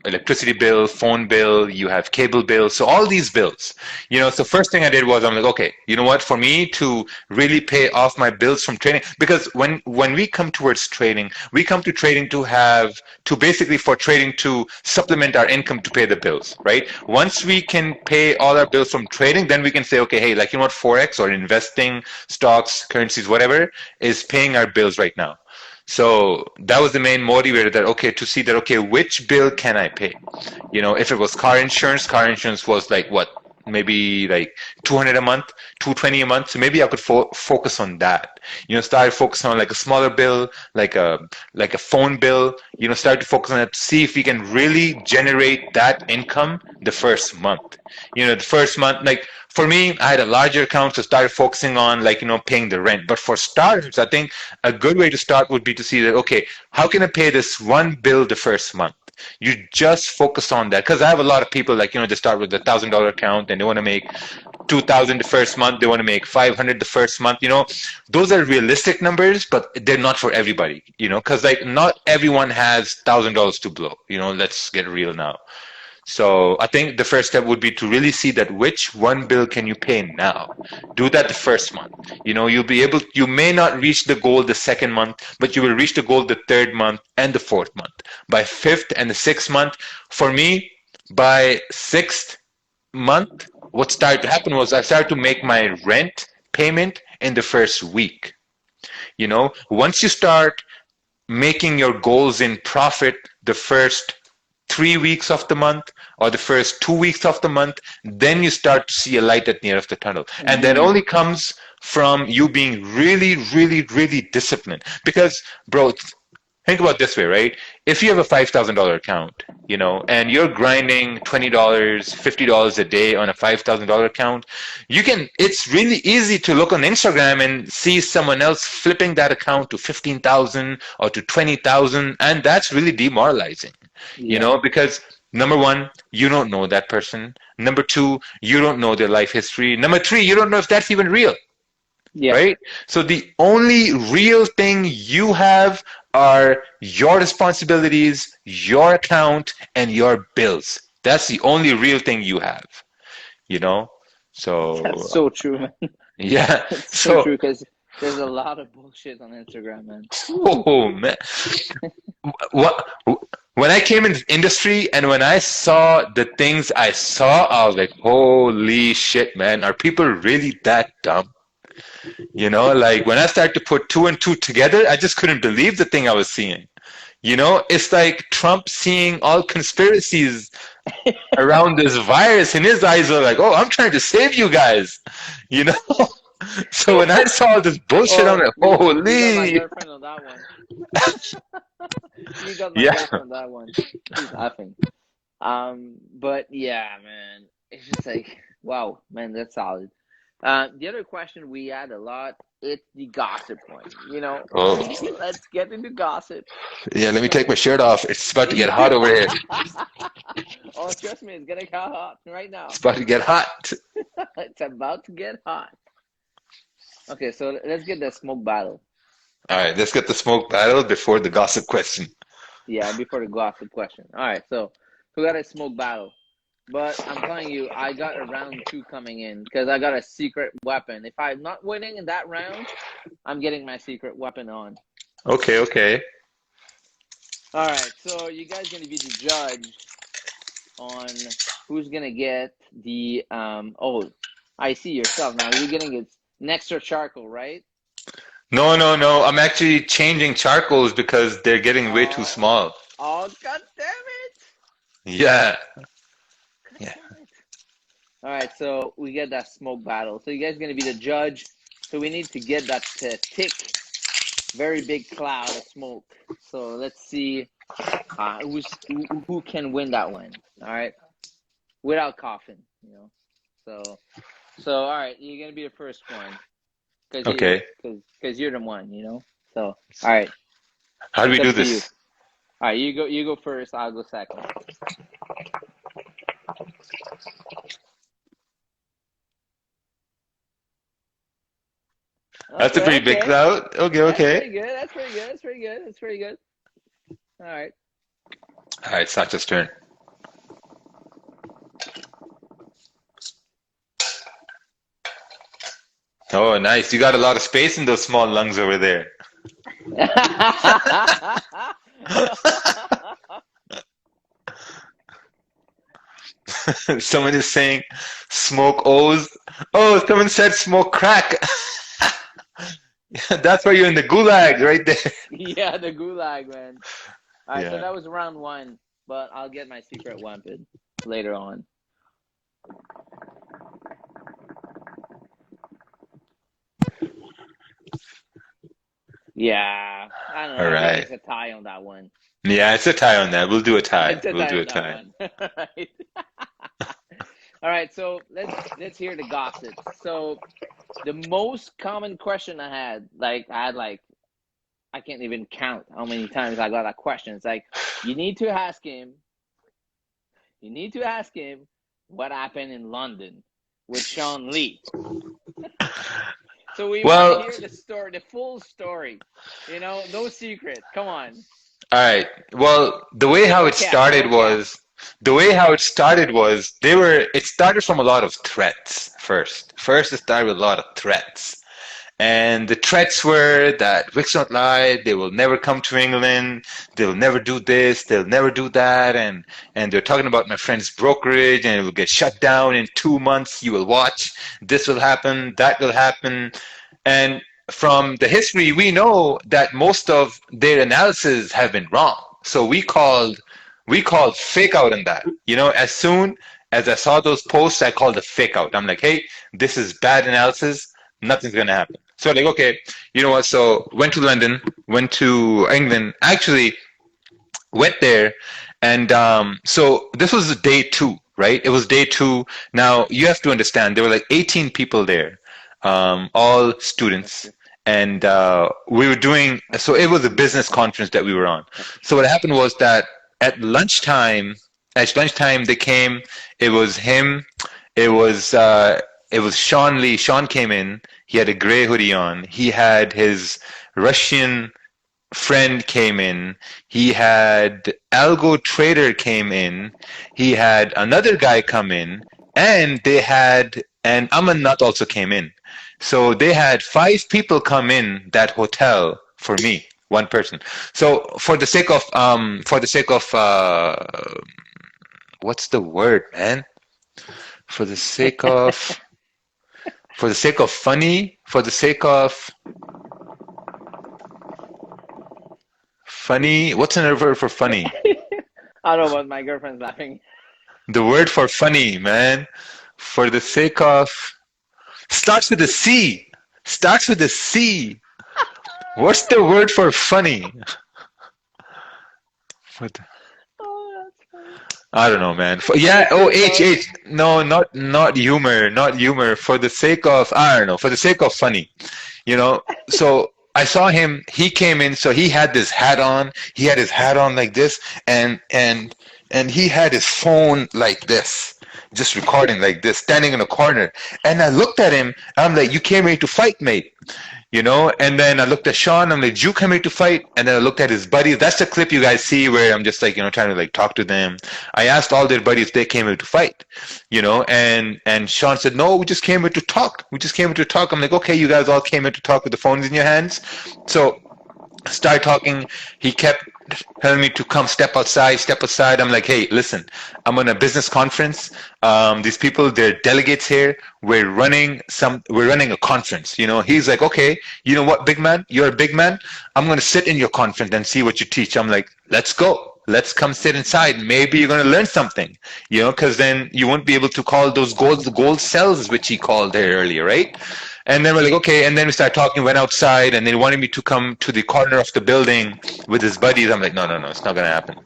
electricity bill, phone bill, you have cable bill. So all these bills, you know, so first thing I did was I'm like, okay, you know what, for me to really pay off my bills from trading, because when we come towards trading, we come to trading to have to basically for trading to supplement our income to pay the bills, right? Once we can pay all our bills from trading, then we can say, okay, hey, like, you know what, Forex or investing, stocks, currencies, whatever, is paying our bills right now. So that was the main motivator, that, okay, to see that, okay, which bill can I pay? You know, if it was car insurance was like what? Maybe like 200 a month, 220 a month. So maybe I could focus on that. You know, start focusing on like a smaller bill, like a phone bill. You know, start to focus on it to see if we can really generate that income the first month. You know, the first month, like for me, I had a larger account, so started focusing on, like, you know, paying the rent. But for starters, I think a good way to start would be to see that, okay, how can I pay this one bill the first month? You just focus on that, because I have a lot of people, like, you know, they start with a $1,000 account and they want to make 2,000 the first month, they want to make 500 the first month. You know, those are realistic numbers, but they're not for everybody, you know, because like not everyone has $1,000 to blow, you know, let's get real now. So I think the first step would be to really see that which one bill can you pay now. Do that the first month. You know, you may not reach the goal the second month, but you will reach the goal the third month and the fourth month. By fifth and the sixth month, for me, by sixth month, what started to happen was I started to make my rent payment in the first week. You know, once you start making your goals in profit the first 3 weeks of the month or the first 2 weeks of the month, then you start to see a light at the end of the tunnel. And that only comes from you being really, really, really disciplined. Because, bro, think about it this way, right? If you have a $5,000 account, you know, and you're grinding $20, $50 a day on a $5,000 account, it's really easy to look on Instagram and see someone else flipping that account to 15,000 or to 20,000, and that's really demoralizing, you know, because number one, you don't know that person. Number two, you don't know their life history. Number three, you don't know if that's even real. Yeah. Right? So the only real thing you have are your responsibilities, your account, and your bills. That's the only real thing you have, you know? So that's so true, man. Yeah. It's so true, because there's a lot of bullshit on Instagram, man. Oh, man. When I came into the industry and when I saw the things I saw, I was like, holy shit, man. Are people really that dumb? You know, like when I started to put two and two together, I just couldn't believe the thing I was seeing. You know, it's like Trump seeing all conspiracies around this virus, and his eyes are like, oh, I'm trying to save you guys. You know? So when I saw this bullshit, I'm like, holy. You got my girlfriend on that one. You got my girlfriend on that one. She's laughing. But yeah, man, it's just like, wow, man, that's solid. The other question we had a lot, it's the gossip one. You know, let's get into gossip. Yeah, let me take my shirt off. It's about to get hot over here. Oh, trust me, it's gonna get hot right now. It's about to get hot. It's about to get hot. Okay, so let's get the smoke battle. All right, let's get the smoke battle before the gossip question. Yeah, before the gossip question. All right, so we got a smoke battle. But I'm telling you, I got a round 2 coming in because I got a secret weapon. If I'm not winning in that round, I'm getting my secret weapon on. Okay. All right, so you guys going to be the judge on who's going to get the I see yourself now. You're getting an extra charcoal, right? No, no, no. I'm actually changing charcoals because they're getting way too small. Oh, god damn it! Yeah. God Yeah. damn it. All right, so we get that smoke battle. So you guys are gonna be the judge. So we need to get that thick, very big cloud of smoke. So let's see who can win that one. All right, without coughing, you know. So all right, you're gonna be the first one. Okay. Because you're the one, you know. So all right. How do we do this? All right, you go first. I'll go second. That's a pretty big cloud. Okay. That's pretty good. All right. All right, Satya's turn. Oh, nice. You got a lot of space in those small lungs over there. Someone is saying smoke O's. Oh, someone said smoke crack. That's why you're in the gulag right there. Yeah, the gulag, man. All right, Yeah. so that was round one, but I'll get my secret weapon later on. Yeah, I don't know. All right. I think it's a tie on that one. Yeah, it's a tie on that. We'll do a tie. We'll do a tie. Right. All right, so let's hear the gossip. So the most common question I had I can't even count how many times I got that question. It's like you need to ask him what happened in London with Sean Lee. So we want to hear the story, the full story. You know, no secret. Come on. All right. Well, the way how it started was it started from a lot of threats first. First, it started with a lot of threats. And the threats were that Wix don't lie, they will never come to England, they'll never do this, they'll never do that, and they're talking about my friend's brokerage, and it will get shut down in 2 months, you will watch, this will happen, that will happen. And from the history, we know that most of their analysis have been wrong. So we called fake out on that. You know, as soon as I saw those posts, I called a fake out. I'm like, hey, this is bad analysis, nothing's gonna happen. So like, okay, you know what? So went to London, went to England. Actually, went there, and so this was day 2, right? It was day 2. Now you have to understand, there were like 18 people there, all students, and we were doing. So it was a business conference that we were on. So what happened was that at lunchtime they came. It was him. It was Sean Lee. Sean came in. He had a gray hoodie on. He had his Russian friend came in. He had Algo Trader came in. He had another guy come in, and Aman Nath also came in. So they had 5 people come in that hotel for me, one person. So for the sake of what's the word, man? For the sake of funny, what's another word for funny? I don't know, but my girlfriend's laughing. The word for funny, man. For the sake of, starts with a C. What's the word for funny? I don't know, man. H. No, not humor. For the sake of, I don't know. For the sake of funny, you know. So I saw him. He came in. So he had this hat on. He had his hat on like this, and he had his phone like this, just recording like this, standing in a corner. And I looked at him. I'm like, "You came here to fight, mate." You know, and then I looked at Sean. I'm like, "Did you come here to fight?" And then I looked at his buddies. That's the clip you guys see where I'm just like, you know, trying to like talk to them. I asked all their buddies if they came here to fight, you know, and Sean said, "No, we just came here to talk. I'm like, "Okay, you guys all came here to talk with the phones in your hands." So Start talking. He kept telling me to come step outside, step aside. I'm like, hey, listen, I'm on a business conference. These people, they're delegates here. We're running a conference. He's like, okay, you know what, big man, you're a big man. I'm gonna sit in your conference and see what you teach. I'm like, let's go. Let's come sit inside. Maybe you're gonna learn something. Because then you won't be able to call those gold cells, which he called there earlier, right? And then we're like, okay. And then we started talking, went outside, and they wanted me to come to the corner of the building with his buddies. I'm like, no, it's not going to happen,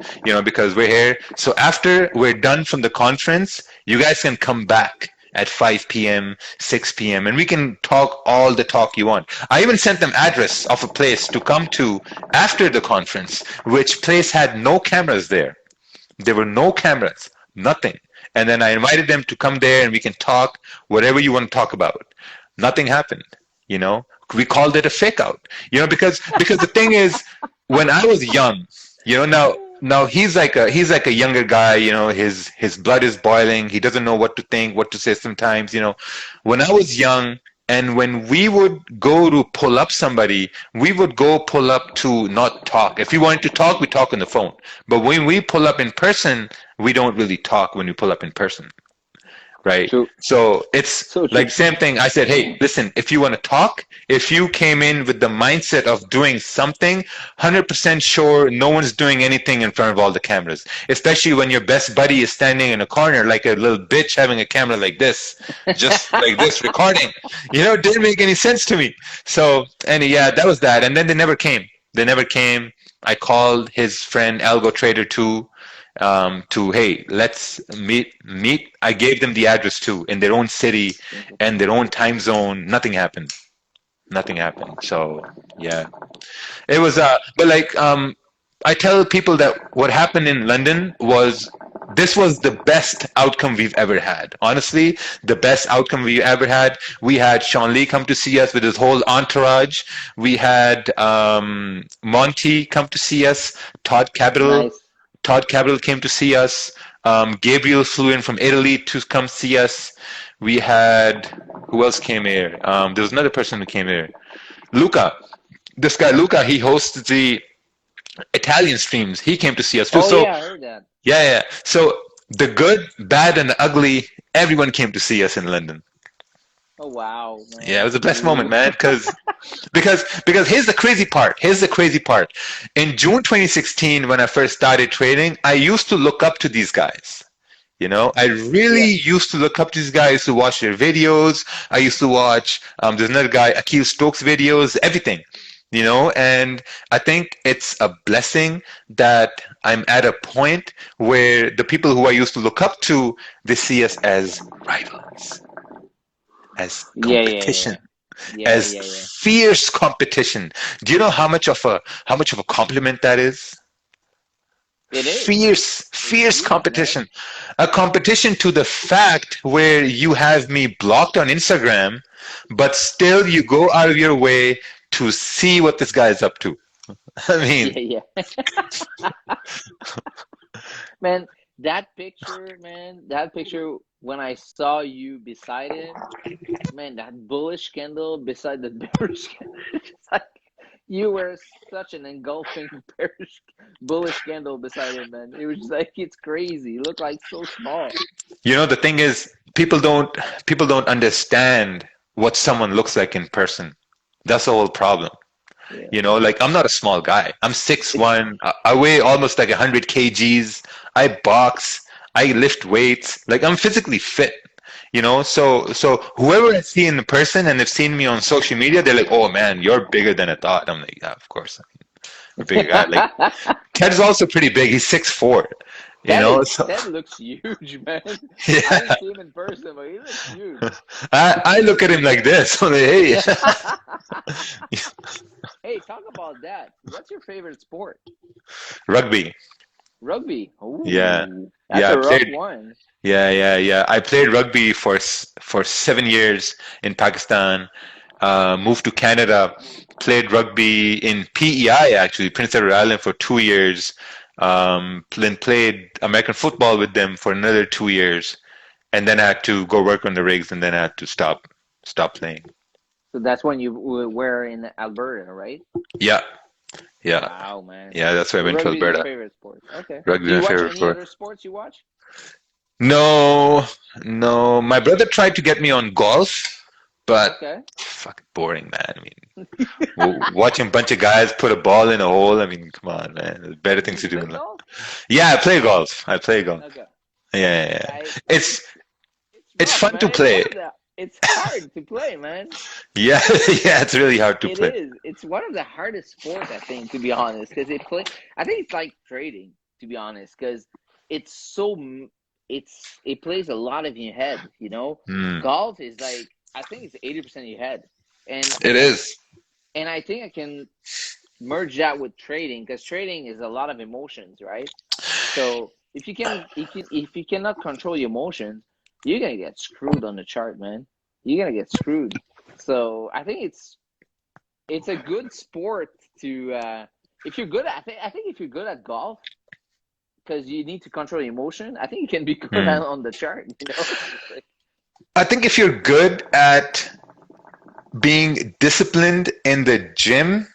because we're here. So after we're done from the conference, you guys can come back at 5 p.m., 6 p.m., and we can talk all the talk you want. I even sent them address of a place to come to after the conference, which place had no cameras there. There were no cameras, nothing. And then I invited them to come there and we can talk whatever you want to talk about. Nothing happened. We called it a fake out. Because the thing is, when I was young, now he's like a younger guy. His blood is boiling. He doesn't know what to think, what to say sometimes. When I was young, and when we would go to pull up somebody, we would go pull up to not talk. If we wanted to talk, we talk on the phone. But when we pull up in person, we don't really talk when we pull up in person. Right. True. So it's So true. like same thing. I said, hey, listen, if you want to talk, if you came in with the mindset of doing something, 100% sure no one's doing anything in front of all the cameras, especially when your best buddy is standing in a corner like a little bitch having a camera like this, just like this recording. It didn't make any sense to me. So, and yeah, that was that. And then they never came. I called his friend Algo Trader 2. Hey, let's meet. I gave them the address too in their own city and their own time zone. Nothing happened. So yeah, it was. But like, I tell people that what happened in London this was the best outcome we've ever had. Honestly, the best outcome we ever had. We had Sean Lee come to see us with his whole entourage. We had Monty come to see us. Todd Capital. Nice. Todd Capital came to see us. Gabriel flew in from Italy to come see us. We had, who else came here? There was another person who came here. Luca. This guy, Luca, he hosts the Italian streams. He came to see us too. Oh, yeah, I heard that. Yeah. So the good, bad, and the ugly, everyone came to see us in London. Oh, wow, man. Yeah, it was the best moment, man, because here's the crazy part. In June 2016, when I first started trading, I used to look up to these guys. I really used to look up to these guys to watch their videos. I used to watch, there's another guy, Akil Stokes videos, everything, and I think it's a blessing that I'm at a point where the people who I used to look up to, they see us as rivals. As competition, fierce competition. Do you know how much of a compliment that is? It is Fierce competition. Man. A competition to the fact where you have me blocked on Instagram, but still you go out of your way to see what this guy is up to. I mean, man. That picture, when I saw you beside him, man, that bullish candle beside the bearish candle, it's like you were such an engulfing bullish candle beside him, man. It was just like, it's crazy. You look like so small. The thing is, people don't understand what someone looks like in person. That's the whole problem. Yeah. Like I'm not a small guy. I'm 6'1". I weigh almost like 100 kgs. I box. I lift weights. Like I'm physically fit. So whoever I see in person and have seen me on social media, they're like, "Oh man, you're bigger than I thought." I'm like, "Yeah, of course. I'm a big guy." Like Ted's also pretty big. He's 6'4". Ted looks huge, man. Yeah. I didn't see him in person, but he looks huge. I look at him like this. I'm like, hey. Hey, talk about that. What's your favorite sport? Rugby. Ooh, yeah. That's a rough one. Yeah. I played rugby for 7 years in Pakistan. Moved to Canada. Played rugby in PEI, actually, Prince Edward Island, for 2 years. Then played American football with them for another 2 years, and then I had to go work on the rigs, and then I had to stop playing. So that's when you were in Alberta, right? Yeah. Yeah. Wow, man. Yeah, that's why I went to Rugby is your Alberta. favorite sport. Okay. Rugby Do is you my watch favorite any sport. other sports you watch? No, no. My brother tried to get me on golf, but Okay. fucking boring, man. I mean, watching a bunch of guys put a ball in a hole. I mean, come on, man. There's better Do things you to do play in life. golf? Yeah, I play golf. I play golf. Okay. Yeah, yeah, Yeah, yeah. It's it's it's rough, fun to man. It's one play. of the it's hard to play, man. Yeah, yeah. It's really hard to It play. is. It's one of the hardest sports, I think, to be honest, because I think it's like trading, to be honest, because it's so. It plays a lot of your head. You know, Mm, golf is like I think it's 80% of your head, it is. and I think I can merge that with trading because trading is a lot of emotions, right? So if you cannot control your emotions, you're gonna get screwed on the chart, man. You're gonna get screwed. So I think it's a good sport to if you're good at. I think if you're good at golf, because you need to control your emotion, I think you can be good Mm. on the chart. You know, I think if you're good at being disciplined in the gym,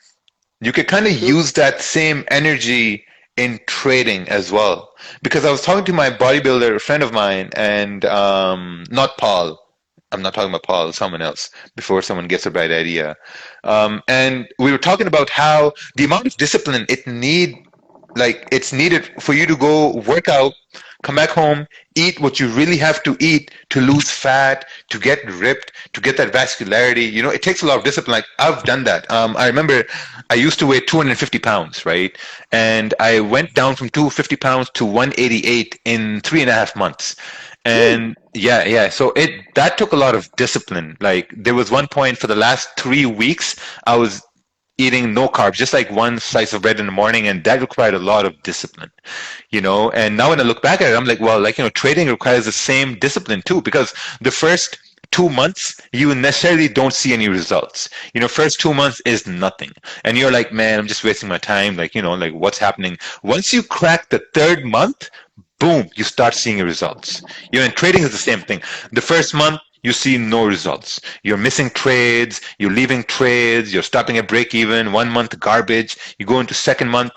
you could kind of true. use that same energy in trading as well. Because I was talking to my bodybuilder friend of mine, and not Paul. I'm not talking about Paul, someone else, before someone gets a bad idea. And we were talking about how the amount of discipline it's needed for you to go work out, come back home, eat what you really have to eat to lose fat, to get ripped, to get that vascularity. You know, it takes a lot of discipline. Like I've done that. I remember I used to weigh 250 pounds, right? And I went down from 250 pounds to 188 in 3.5 months. Woo. And yeah. So that took a lot of discipline. Like there was one point for the last 3 weeks, I was eating no carbs, just like one slice of bread in the morning, and that required a lot of discipline, you know. And now when I look back at it, I'm like, well, like, you know, trading requires the same discipline too, because the first 2 months you necessarily don't see any results. You know, first 2 months is nothing, and you're like, man, I'm just wasting my time, like, you know, like what's happening. Once you crack the third month, boom, you start seeing results. You know, and trading is the same thing. The first month, you see no results. You're missing trades, you're leaving trades, you're stopping at break even, 1 month garbage. You go into second month,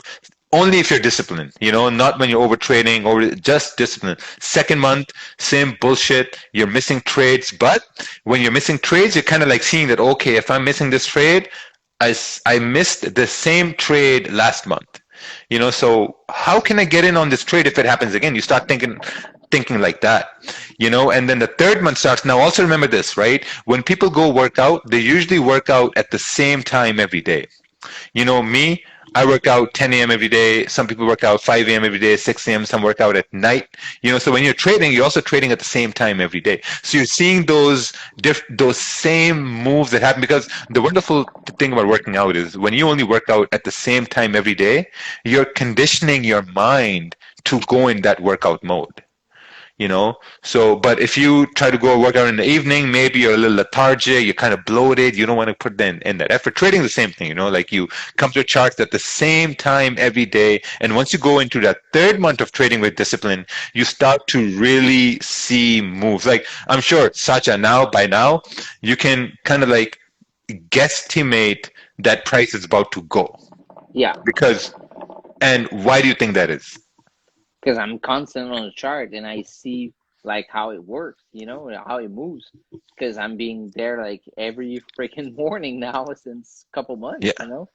only if you're disciplined, you know, not when you're over trading or just discipline. Second month, same bullshit. You're missing trades, but when you're missing trades, you're kind of like seeing that, okay, if I'm missing this trade, I missed the same trade last month. You know, so how can I get in on this trade if it happens again? You start thinking like that, you know. And then the third month starts. Now also remember this, right? When people go work out, they usually work out at the same time every day. You know, me, I work out 10 a.m. every day. Some people work out 5 a.m. every day, 6 a.m. Some work out at night. You know, so when you're trading, you're also trading at the same time every day. So you're seeing those same moves that happen. Because the wonderful thing about working out is when you only work out at the same time every day, you're conditioning your mind to go in that workout mode, you know. So but if you try to go work out in the evening, maybe you're a little lethargic, you're kind of bloated, you don't want to put in that effort. Trading the same thing, you know, like you come to charts at the same time every day, and once you go into that third month of trading with discipline, you start to really see moves. Like I'm sure, Sacha, by now you can kind of like guesstimate that price is about to go. Yeah, Because and why do you think that is? because I'm constant on the chart and I see like how it works, you know, how it moves. Because I'm being there like every freaking morning now since a couple months, Yeah, you know.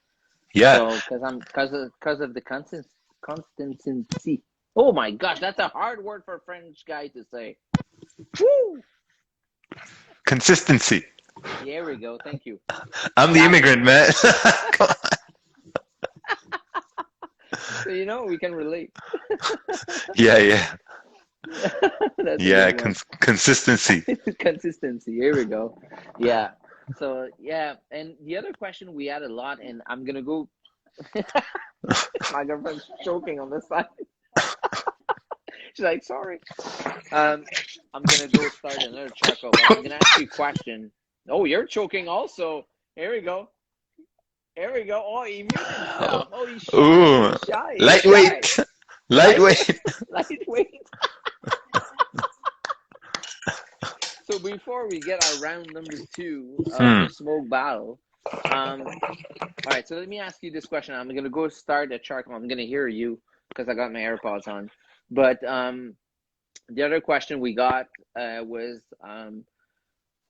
yeah. So because of the consistency. Oh my gosh, that's a hard word for a French guy to say. Woo! Consistency. There we go. Thank you. I'm the That immigrant, man. Come on. so you know we can relate. Yeah. That's a Yeah, good one. consistency. Consistency. Here we go. Yeah. So yeah, and the other question we had a lot, and I'm gonna go. My girlfriend's choking on the side. She's like, sorry. I'm gonna go start another charcoal. But I'm gonna ask you a question. Oh, you're choking also. Here we go. Here we go. Oh, he muted himself. Oh, he's shy. Ooh, He's shy. He's lightweight. shy. Lightweight. Lightweight. So before we get our round number 2 of the smoke battle, All right, so let me ask you this question. I'm going to go start a chart. I'm going to hear you because I got my AirPods on. But the other question we got was,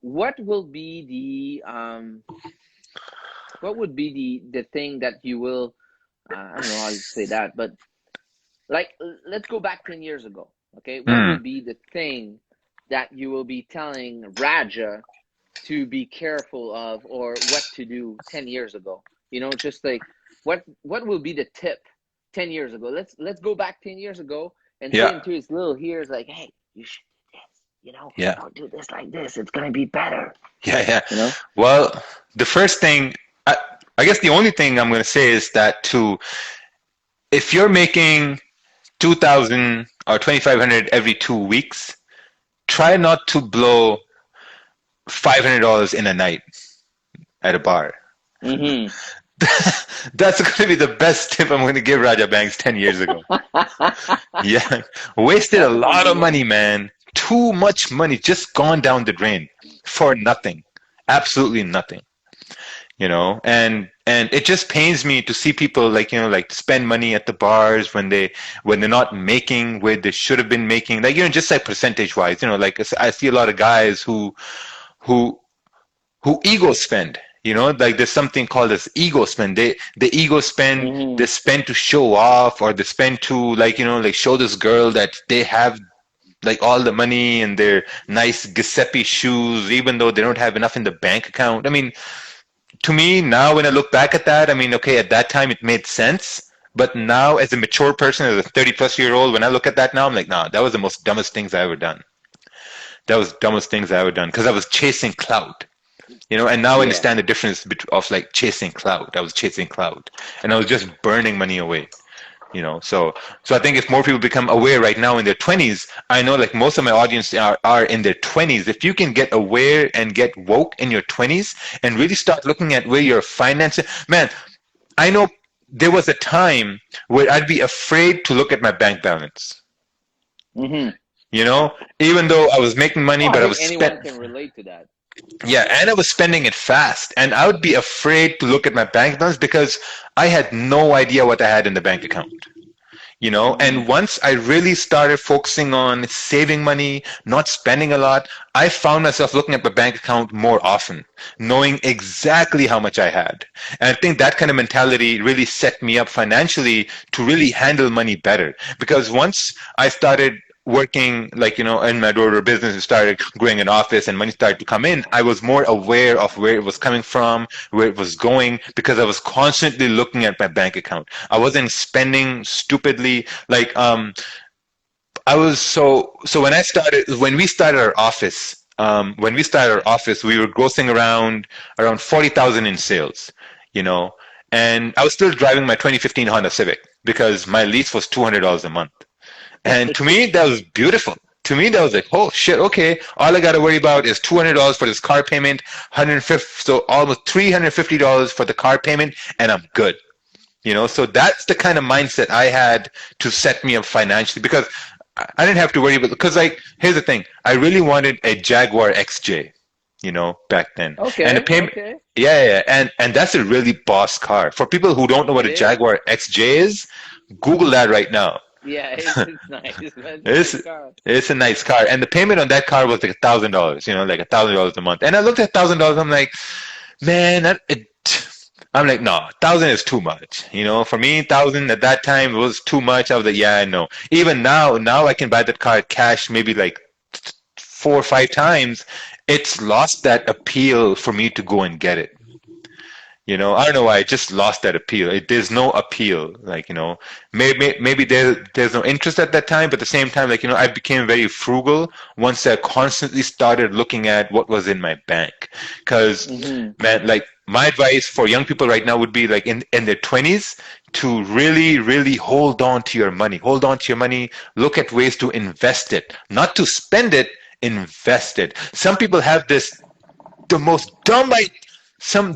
what will be what would be the thing that you will, I don't know how to say that, but like, let's go back 10 years ago. Okay, what would be the thing that you will be telling Raja to be careful of, or what to do 10 years ago? You know, just like what will be the tip 10 years ago? Let's go back 10 years ago and say into his little ears, like, hey, you should do this, you know, don't do this like this, it's gonna be better. Yeah. You know? Well, the first thing, I guess the only thing I'm gonna say is that if you're making 2,000 or 2,500 every 2 weeks, try not to blow $500 in a night at a bar. Mm-hmm. That's going to be the best tip I'm going to give Rajabanks 10 years ago. Yeah. Wasted a lot of money, man. Too much money just gone down the drain for nothing. Absolutely nothing. You know, and it just pains me to see people like, you know, like spend money at the bars when they're not making where they should have been making, like, you know, just like percentage wise, you know, like I see a lot of guys who ego spend, you know, like there's something called as ego spend. They ego spend, they spend to show off, or they spend to, like, you know, like show this girl that they have like all the money and their nice Giuseppe shoes, even though they don't have enough in the bank account. I mean, to me now, when I look back at that, I mean, okay, at that time it made sense, but now as a mature person, as a 30-plus-year-old, when I look at that now, I'm like, nah, that was the most dumbest things I ever done. That was the dumbest things I ever done, because I was chasing clout, you know, and now I understand the difference of like chasing clout. I was chasing clout, and I was just burning money away. You know, so I think if more people become aware right now in their 20s, I know like most of my audience are in their 20s. If you can get aware and get woke in your 20s and really start looking at where your finances, man, I know there was a time where I'd be afraid to look at my bank balance. Mm-hmm. You know, even though I was making money, but I was anyone can relate to that. Yeah, and I was spending it fast, and I would be afraid to look at my bank balance because I had no idea what I had in the bank account. You know, and once I really started focusing on saving money, not spending a lot, I found myself looking at my bank account more often, knowing exactly how much I had. And I think that kind of mentality really set me up financially to really handle money better. Because once I started working, like, you know, in my door business and started growing an office and money started to come in, I was more aware of where it was coming from, where it was going, because I was constantly looking at my bank account. I wasn't spending stupidly. Like, I was so when we started our office, we were grossing around 40,000 in sales, you know, and I was still driving my 2015 Honda Civic because my lease was $200 a month. And to me, that was beautiful. To me, that was like, oh shit, okay. All I got to worry about is $200 for this car payment, 150, so almost $350 for the car payment, and I'm good. You know, so that's the kind of mindset I had to set me up financially, because I didn't have to worry about, because like, here's the thing, I really wanted a Jaguar XJ, you know, back then. Okay. And the payment, yeah, and that's a really boss car. For people who don't know what a Jaguar XJ is, Google that right now. Yeah, it's nice. It's a nice car, and the payment on that car was like $1,000. You know, like $1,000 a month. And I looked at $1,000. I'm like, man, I'm like, no, 1,000 is too much. You know, for me, 1,000 at that time was too much. I was like, yeah, I know. Even now I can buy that car cash, maybe like 4 or 5 times. It's lost that appeal for me to go and get it. You know, I don't know why. I just lost that appeal. There's no appeal. Like, you know, maybe there's no interest at that time, but at the same time, like, you know, I became very frugal once I constantly started looking at what was in my bank. Because, man, like, my advice for young people right now would be, like, in their 20s, to really, really hold on to your money. Hold on to your money. Look at ways to invest it. Not to spend it, invest it. Some people have the most dumb idea.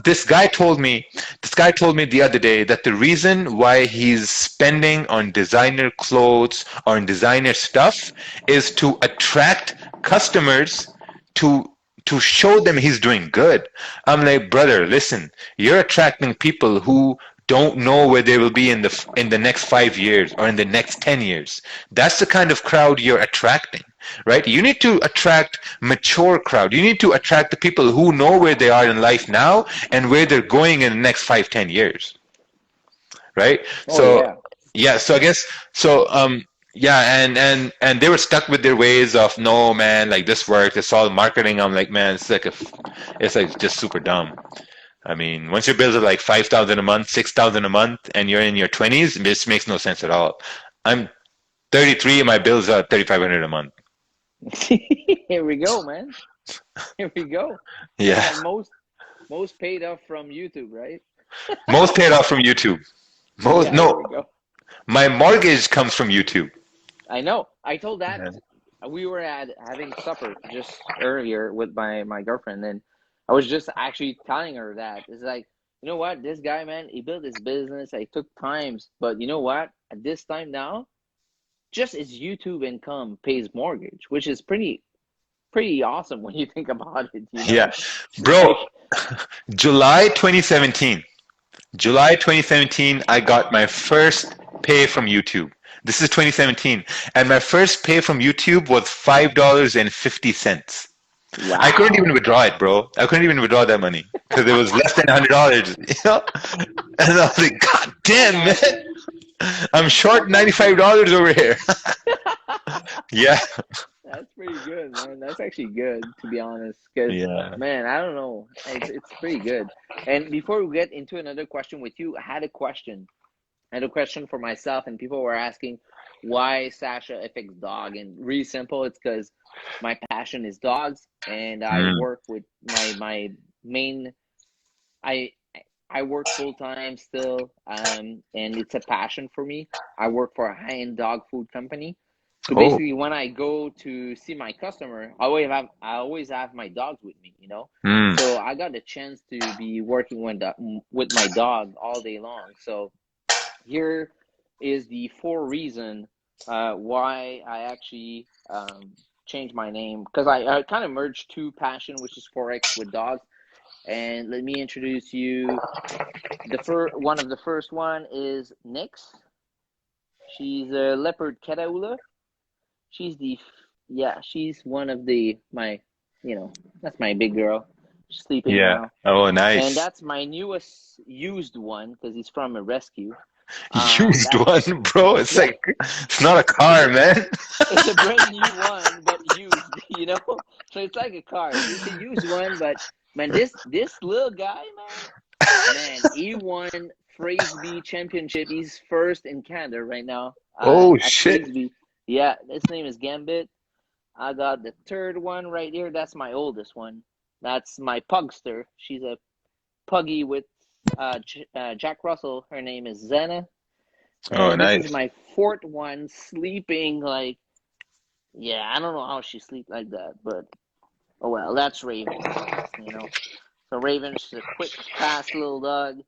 This guy told me the other day that the reason why he's spending on designer clothes or on designer stuff is to attract customers to to show them he's doing good. I'm like, brother, listen, you're attracting people who don't know where they will be in the next 5 years or in the next 10 years. That's the kind of crowd you're attracting, right? You need to attract mature crowd. You need to attract the people who know where they are in life now and where they're going in the next 5, 10 years, right? Oh So yeah. yeah, so I guess so. Yeah, and they were stuck with their ways of no man, like this works. It's all marketing. I'm like, man, it's like just super dumb. I mean, once your bills are like 5,000 a month, 6,000 a month, and you're in your 20s, this makes no sense at all. I'm 33, and my bills are 3,500 a month. Here we go, man. Here we go. Yeah, And most paid off from YouTube, right? most paid off from YouTube. Most Yeah, here no, we go. my mortgage comes from YouTube. I know. I told that Yeah. we were having supper just earlier with my girlfriend, and I was just actually telling her that it's like, you know what, this guy, man, he built his business. I took times, but you know what? At this time now, just his YouTube income pays mortgage, which is pretty awesome when you think about it. You know? Yeah, bro. Like, July 2017. July 2017, I got my first pay from YouTube. This is 2017, and my first pay from YouTube was $5.50. wow. I couldn't even withdraw it, bro. I couldn't even withdraw that money because it was less than $100, you know. And I was like, God damn, man, I'm short $95 over here. Yeah, That's pretty good, man. That's actually good, to be honest. Because, yeah. man, I don't know. It's pretty good. And before we get into another question with you, I had a question. I had a question for myself, and people were asking why Sasha FX Dog. And really simple, it's because my passion is dogs, and I work with my main. I I work full time still, and it's a passion for me. I work for a high-end dog food company. So Oh, basically, when I go to see my customer, I always have my dogs with me, you know. mm. So I got the chance to be working with my dog all day long. So here is the four reason why I actually changed my name, because I kind of merged two passion, which is Forex with dogs. And let me introduce you. One of the first one is Nyx. She's a leopard Ketaula. She's one of that's my big girl. She's sleeping Yeah. now. Oh, And nice. that's my newest used one because he's from a rescue. Used That's one, bro. It's yeah, like it's not a car, man. it's a brand new one, but used, you know. So it's like a car. It's a used one, but man, this little guy, man, he won Frisbee championship. He's first in Canada right now Oh at shit. Frisbee. Yeah, his name is Gambit. I got the third one right here. That's my oldest one. That's my pugster. She's a puggy with Jack Russell. Her name is Zena. Oh, And this is nice. my fourth one, sleeping like, yeah, I don't know how she sleeps like that, but oh well, that's Raven, you know. So Raven, she's a quick, fast little dog.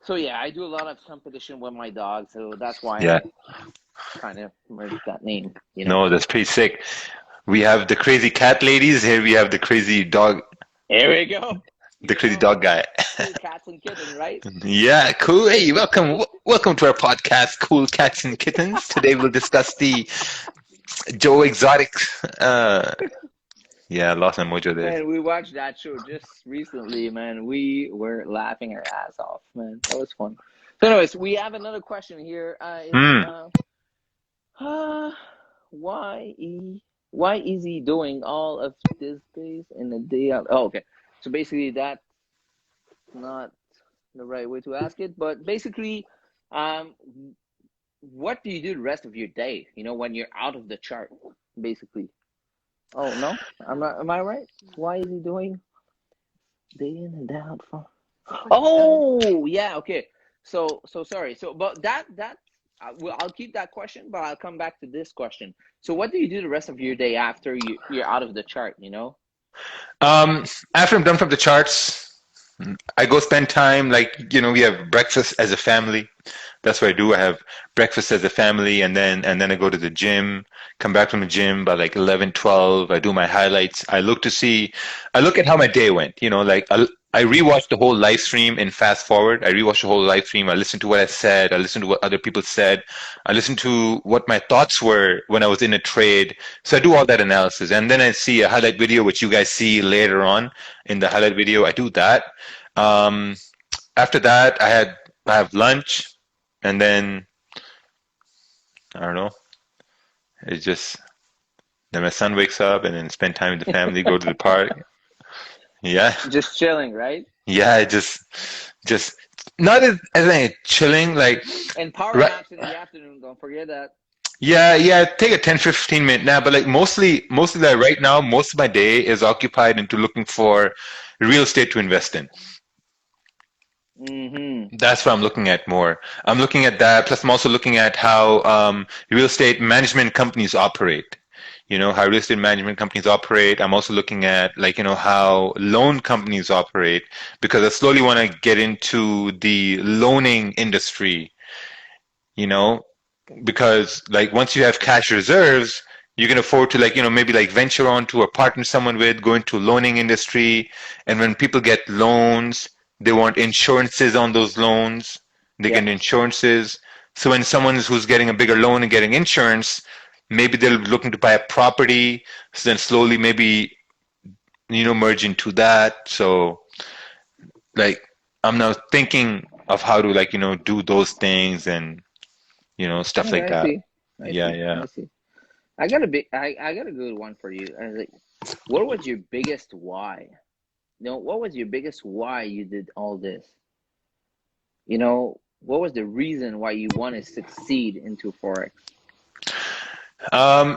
So yeah, I do a lot of competition with my dog, so that's why Yeah. I kind of merged that name, you know. No, that's pretty sick. We have the crazy cat ladies. Here we have the crazy dog, Here we go. the crazy dog guy. Cool cats and kittens, right? Yeah, cool. Hey, welcome to our podcast, Cool Cats and Kittens. Today we'll discuss the Joe Exotic. Yeah, I lost my mojo there. Man, we watched that show just recently, man. We were laughing our ass off, man. That was fun. So anyways, we have another question here. Why is he doing all of these days in the day out? Oh, okay. So basically, that's not the right way to ask it. But basically, um, what do you do the rest of your day? You know, when you're out of the chart, basically. Oh no, I'm not. Am I right? Why is he doing day in and day out for? Oh yeah, okay. So sorry. So but that I'll keep that question, but I'll come back to this question. So what do you do the rest of your day after you're out of the chart? You know? After I'm done from the charts, I go spend time, like, we have breakfast as a family. That's what I do. I have breakfast as a family, and then I go to the gym, come back from the gym by like 11, 12. I do my highlights. I look at how my day went. Like I rewatch the whole live stream in fast forward. I rewatch the whole live stream. I listen to what I said. I listen to what other people said. I listen to what my thoughts were when I was in a trade. So I do all that analysis, and then I see a highlight video, which you guys see later on in the highlight video. I do that. Um, After that, I have lunch, and then I don't know. It's just then my son wakes up, and then spend time with the family, go to the park. Yeah, Just chilling, right? yeah. Just not as like chilling, like And power right. naps in the afternoon. Don't forget that. Yeah. Take a 10-15 minute nap, but like mostly like right now, most of my day is occupied into looking for real estate to invest in. Mm-hmm. That's what I'm looking at more. I'm looking at that. Plus, I'm also looking at how real estate management companies operate. How real estate management companies operate. I'm also looking at, like, how loan companies operate, because I slowly want to get into the loaning industry, you know, because like once you have cash reserves, you can afford to, like, maybe like venture onto or partner someone with, go into loaning industry. And when people get loans, they want insurances on those loans. They Yeah. get insurances. So when someone who's getting a bigger loan and getting insurance, maybe they're looking to buy a property. So then slowly maybe, merge into that. So like I'm now thinking of how to, like, do those things and, stuff like Okay, I that. see. Yeah, yeah. I see. I got a good one for you. I was like, what was your biggest why? What was your biggest why you did all this? What was the reason why you want to succeed into Forex?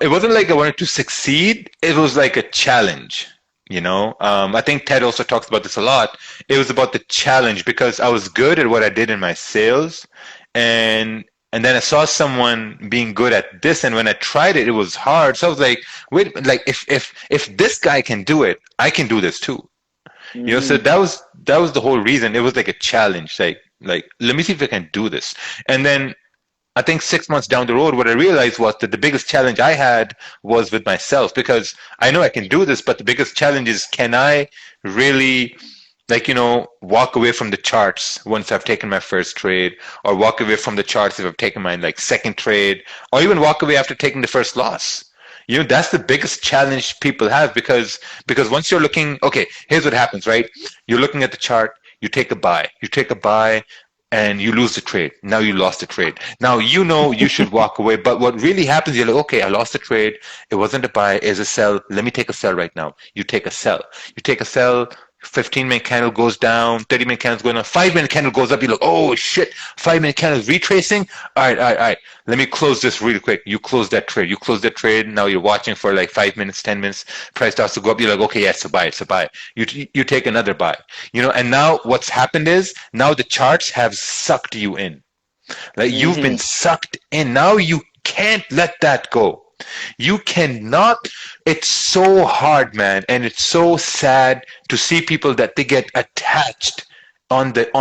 It wasn't like I wanted to succeed. It was like a challenge, I think Ted also talks about this a lot. It was about the challenge because I was good at what I did in my sales, and then I saw someone being good at this, and when I tried it, it was hard. So I was like, wait, like if this guy can do it, I can do this too. So that was the whole reason. It was like a challenge, like let me see if I can do this. And then I think 6 months down the road, what I realized was that the biggest challenge I had was with myself, because I know I can do this, but the biggest challenge is, can I really, like, walk away from the charts once I've taken my first trade, or walk away from the charts if I've taken my like second trade, or even walk away after taking the first loss. That's the biggest challenge people have, because once you're looking, okay, here's what happens, right? You're looking at the chart, you take a buy, and you lose the trade. Now you lost the trade. Now you should walk away. But what really happens, you're like, okay, I lost the trade. It wasn't a buy, it's a sell. Let me take a sell right now. You take a sell. 15-minute candle goes down, 30-minute candle's going up, 5-minute candle goes up. You look, oh shit, 5-minute candle's retracing. All right. Let me close this really quick. You close that trade. Now you're watching for like 5 minutes, 10 minutes. Price starts to go up. You're like, okay, yeah, it's a buy. You take another buy. And now what's happened is, now the charts have sucked you in. Like you've been sucked in. Now you can't let that go. You cannot. It's so hard, man, and it's so sad to see people that they get attached on that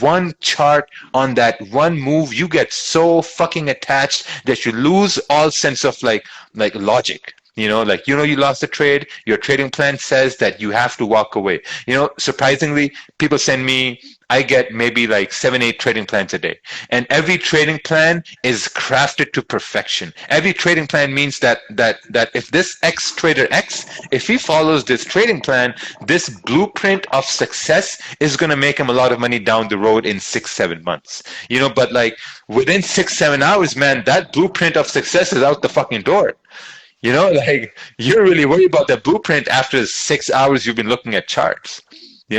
one chart, on that one move. You get so fucking attached that you lose all sense of like logic. You lost the trade. Your trading plan says that you have to walk away. Surprisingly, people send me, I get maybe like 7-8 trading plans a day. And every trading plan is crafted to perfection. Every trading plan means that if this X trader X, if he follows this trading plan, this blueprint of success is going to make him a lot of money down the road in 6-7 months. But like within 6-7 hours, man, that blueprint of success is out the fucking door. Like you're really worried about the blueprint after 6 hours you've been looking at charts.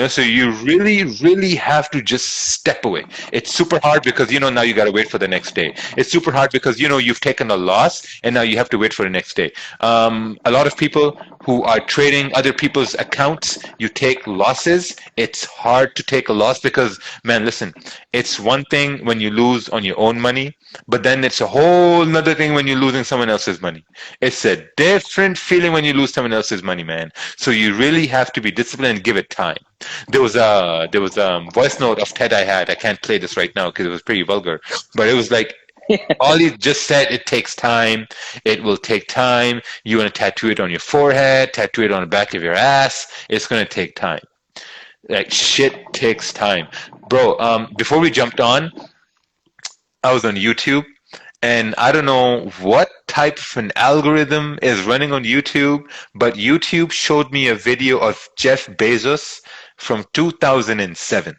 So you really, really have to just step away. It's super hard because, now you got to wait for the next day. It's super hard because, you've taken a loss and now you have to wait for the next day. A lot of people who are trading other people's accounts, you take losses. It's hard to take a loss because, man, listen, it's one thing when you lose on your own money, but then it's a whole nother thing when you're losing someone else's money. It's a different feeling when you lose someone else's money, man. So you really have to be disciplined and give it time. There was a voice note of Ted I had. I can't play this right now because it was pretty vulgar, but it was like, all he just said, it takes time. It will take time. You want to tattoo it on your forehead, tattoo it on the back of your ass. It's going to take time. Like, shit takes time. Bro, before we jumped on, I was on YouTube, and I don't know what type of an algorithm is running on YouTube, but YouTube showed me a video of Jeff Bezos from 2007.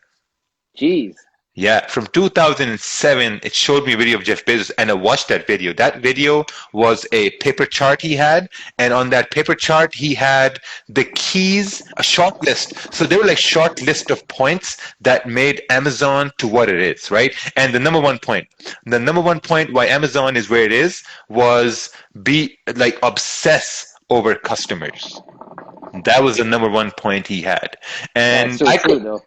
Jeez. Yeah, from 2007, it showed me a video of Jeff Bezos, and I watched that video. That video was a paper chart he had, and on that paper chart, he had the keys, a short list. So they were like short list of points that made Amazon to what it is, right? And the number one point why Amazon is where it is was be like obsess over customers. That was the number one point he had. And That's so true, though.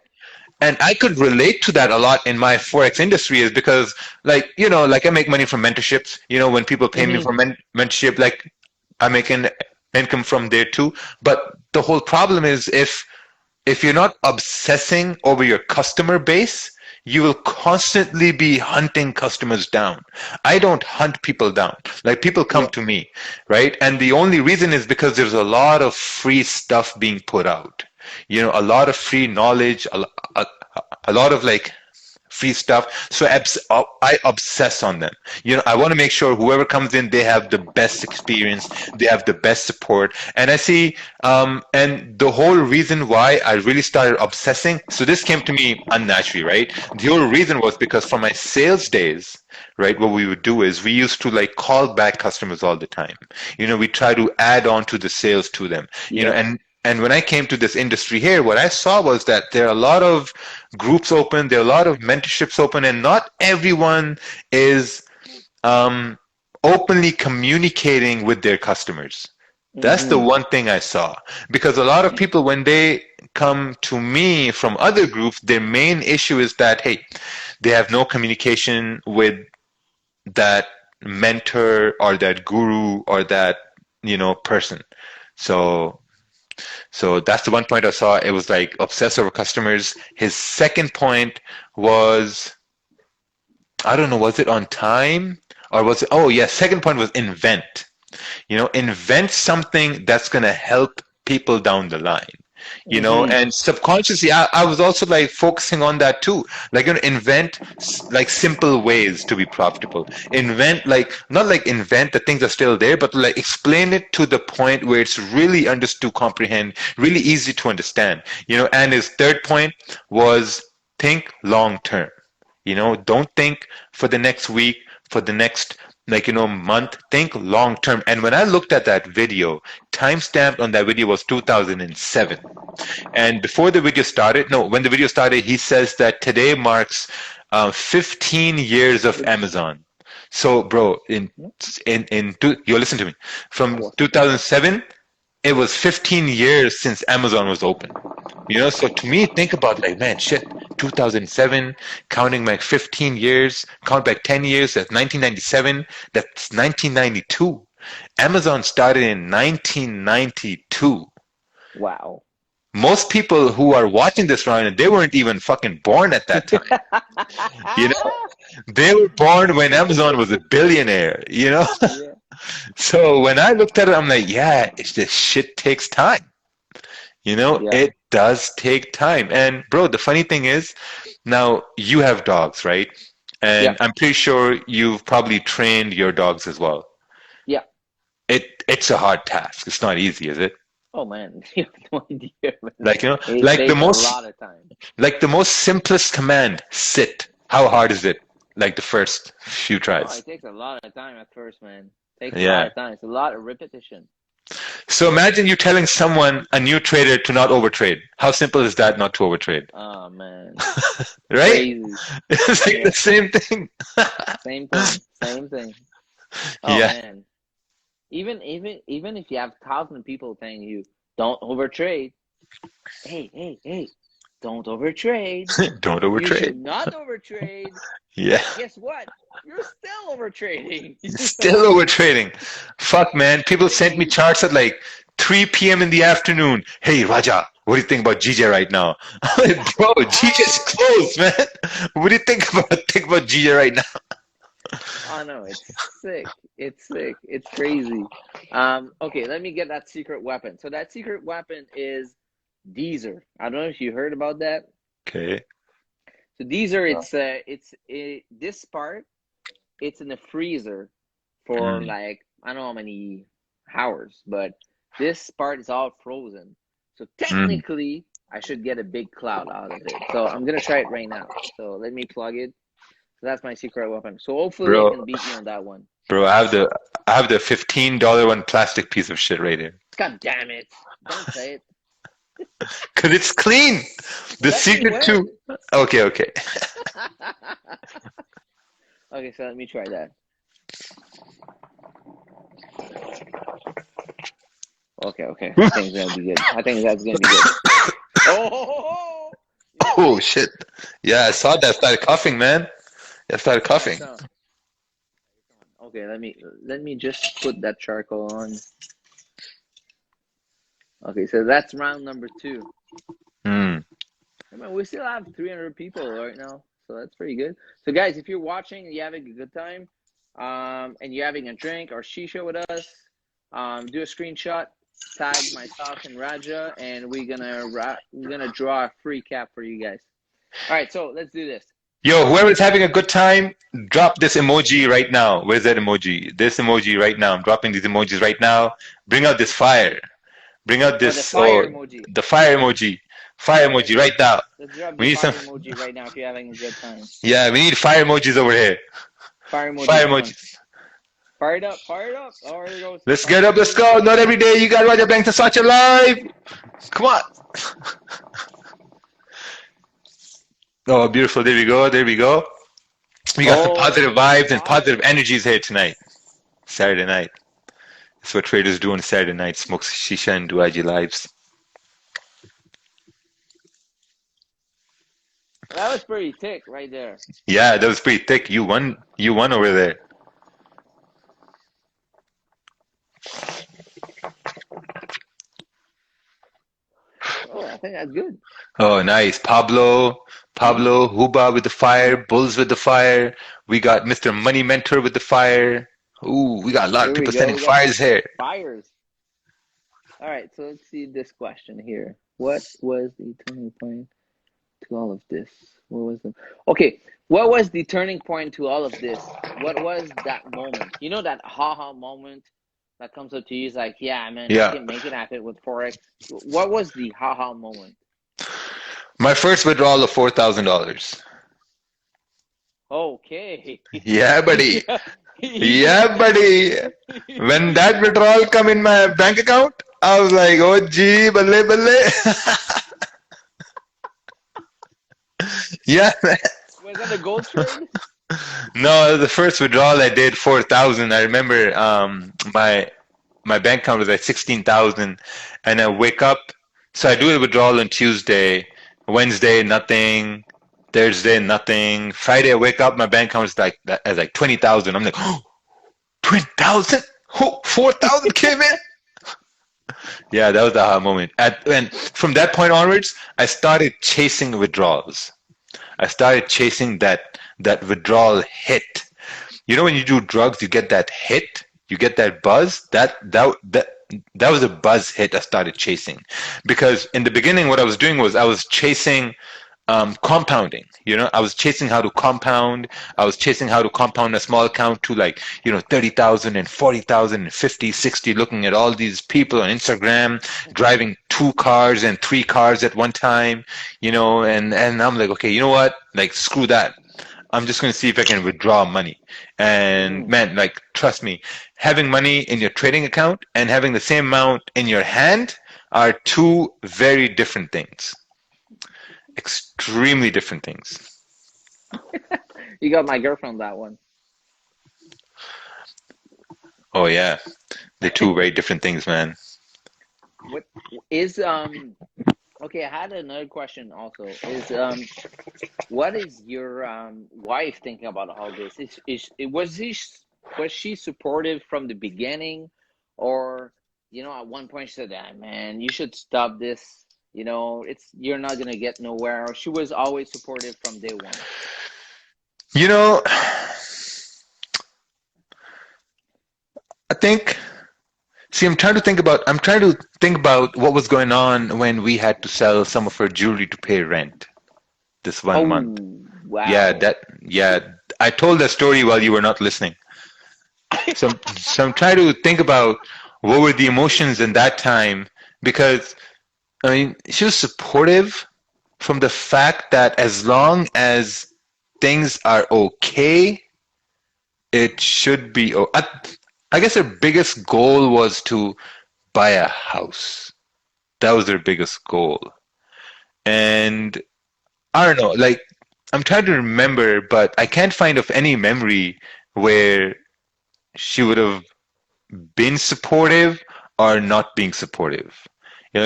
And I could relate to that a lot in my Forex industry is because, like, you know, like I make money from mentorships. You know, when people pay me for mentorship, like I make an income from there too. But the whole problem is if you're not obsessing over your customer base, you will constantly be hunting customers down. I don't hunt people down. Like, people come to me, right? And the only reason is because there's a lot of free stuff being put out. You know, a lot of free knowledge, a lot of like free stuff. So I obsess on them. You know, I want to make sure whoever comes in, they have the best experience, they have the best support. And I see, and the whole reason why I really started obsessing, so this came to me unnaturally, right? The whole reason was because from my sales days, right, what we would do is we used to like call back customers all the time. You know, we try to add on to the sales to them, you know, and when I came to this industry here, what I saw was that there are a lot of groups open, there are a lot of mentorships open, and not everyone is openly communicating with their customers. That's the one thing I saw. Because a lot of people, when they come to me from other groups, their main issue is that, hey, they have no communication with that mentor or that guru or that, you know, person. So that's the one point I saw. It was like obsess over customers. His second point was, I don't know, was it on time or was it? Oh yeah, second point was invent. You know, invent something that's gonna help people down the line. You know, and subconsciously, I was also like focusing on that too. Like, you know, invent like simple ways to be profitable. Invent like, not like invent the things are still there, but like explain it to the point where it's really understood, comprehend, really easy to understand. You know, and his third point was think long term. You know, don't think for the next week, for the next, like, you know, month. Think long term. And when I looked at that video, timestamped on that video was 2007. And before the video started, no, when the video started, he says that today marks 15 years of Amazon. So, bro, you listen to me. From 2007, it was 15 years since Amazon was open. You know, so to me, think about like, man, shit, 2007, counting back 15 years, count back 10 years, that's 1997, that's 1992. Amazon started in 1992. Wow. Most people who are watching this right now, they weren't even fucking born at that time. You know, they were born when Amazon was a billionaire, you know? Yeah. So when I looked at it, I'm like, yeah, this shit takes time. You know, it does take time. And bro, the funny thing is, now you have dogs, right? And I'm pretty sure you've probably trained your dogs as well. Yeah. It's a hard task. It's not easy, is it? Oh man, you have no idea, man. Like, you know, It like takes the most, a lot of time. like the most simplest command, sit. How hard is it? Like the first few tries. Oh, it takes a lot of time at first, man. It takes a lot of time. It's a lot of repetition. So imagine you telling someone, a new trader, to not overtrade. How simple is that not to overtrade? Oh man. Right? Crazy. It's like the same thing. Same thing. Oh man. even if you have 1,000 people telling you don't overtrade, hey, don't overtrade. Don't You should overtrade. not overtrade. Yeah. Guess what? You're still overtrading. Still overtrading. Fuck, man. People sent me charts at like 3 p.m. in the afternoon. Hey, Raja, what do you think about GJ right now? I'm like, bro, GJ's closed, man. What do you think about GJ right now? Oh no, it's sick. It's sick. It's crazy. Okay, let me get that secret weapon. So that secret weapon is Deezer. I don't know if you heard about that. Okay. So Deezer, this part, it's in the freezer for like I don't know how many hours, but this part is all frozen. So technically, I should get a big cloud out of it. So I'm gonna try it right now. So let me plug it. So that's my secret weapon. So hopefully I can beat you on that one. Bro, I have the $15 one plastic piece of shit right here. God damn it! Don't say it. Cause it's clean. The secret too. Okay. Okay, so let me try that. Okay. I think that's gonna be good. Oh shit! Yeah, I saw that. I started coughing, man. I started coughing. Okay, let me just put that charcoal on. Okay, so that's round number 2. I mean, we still have 300 people right now, so that's pretty good. So guys, if you're watching and you're having a good time, and you're having a drink or shisha with us, do a screenshot, tag myself and Raja, and we're gonna draw a free cap for you guys. All right, so let's do this. Yo, whoever's having a good time, drop this emoji right now. Where's that emoji? This emoji right now. I'm dropping these emojis right now. Bring out this fire. Bring out this the fire emoji. The fire emoji. Fire emoji right now. Let's drop the fire emoji right now if you're having a good time. Yeah, we need fire emojis over here. Fire emojis. Fire emojis. Fire it up. Oh, here it goes. Let's get up, let's go. Not every day you got Rajabanks to such a live. Come on. Oh, beautiful. There we go. We got some positive vibes and positive energies here tonight. Saturday night. That's what traders do on Saturday night. Smoke shisha and do IG lives. That was pretty thick right there. Yeah, that was pretty thick. You won over there. Oh, I think that's good. Oh, nice. Pablo, Huba with the fire, Bulls with the fire. We got Mr. Money Mentor with the fire. Ooh, we got a lot of people sending fires here. Fires. All right, so let's see this question here. What was the turning point to all of this? What was the turning point to all of this? What was that moment? You know that haha moment that comes up to you is like, yeah, man, I can make it happen with Forex. What was the haha moment? My first withdrawal of $4,000. Okay. Yeah, buddy. Yeah, buddy. When that withdrawal come in my bank account, I was like, oh, gee, balle, balle. Yeah, man. Was that a gold trade? No, the first withdrawal I did 4,000. I remember my bank account was at 16,000, and I wake up. So I do a withdrawal on Tuesday, Wednesday nothing, Thursday nothing. Friday I wake up, my bank account is like 20,000. I'm like, oh, 20,000? Oh, 4,000 came in. Yeah, that was the aha moment. And from that point onwards, I started chasing withdrawals. I started chasing that withdrawal hit. You know, when you do drugs, you get that hit, you get that buzz. That was a buzz hit I started chasing, because in the beginning, what I was doing was I was chasing compounding. You know, I was chasing how to compound. I was chasing how to compound a small account to 30,000 and 40,000 and 50, 60, looking at all these people on Instagram driving 2 cars and 3 cars at one time, and I'm like, okay, you know what? Screw that. I'm just going to see if I can withdraw money. And man, trust me, having money in your trading account and having the same amount in your hand are 2 very different things. Extremely different things. You got my girlfriend that one. Oh yeah, They're two very different things, man. What is okay, I had another question also. Is what is your wife thinking about all this? Was she supportive from the beginning, or at one point she said, "Ah, man, you should stop this. You're not gonna get nowhere." Or she was always supportive from day one. I think. See, I'm trying to think about what was going on when we had to sell some of our jewelry to pay rent this one month. Wow. Yeah, I told that story while you were not listening. So I'm trying to think about what were the emotions in that time, because I mean, she was supportive from the fact that as long as things are okay, it should be. I guess her biggest goal was to buy a house. That was their biggest goal. And I don't know, like, I'm trying to remember, but I can't find of any memory where she would have been supportive or not being supportive.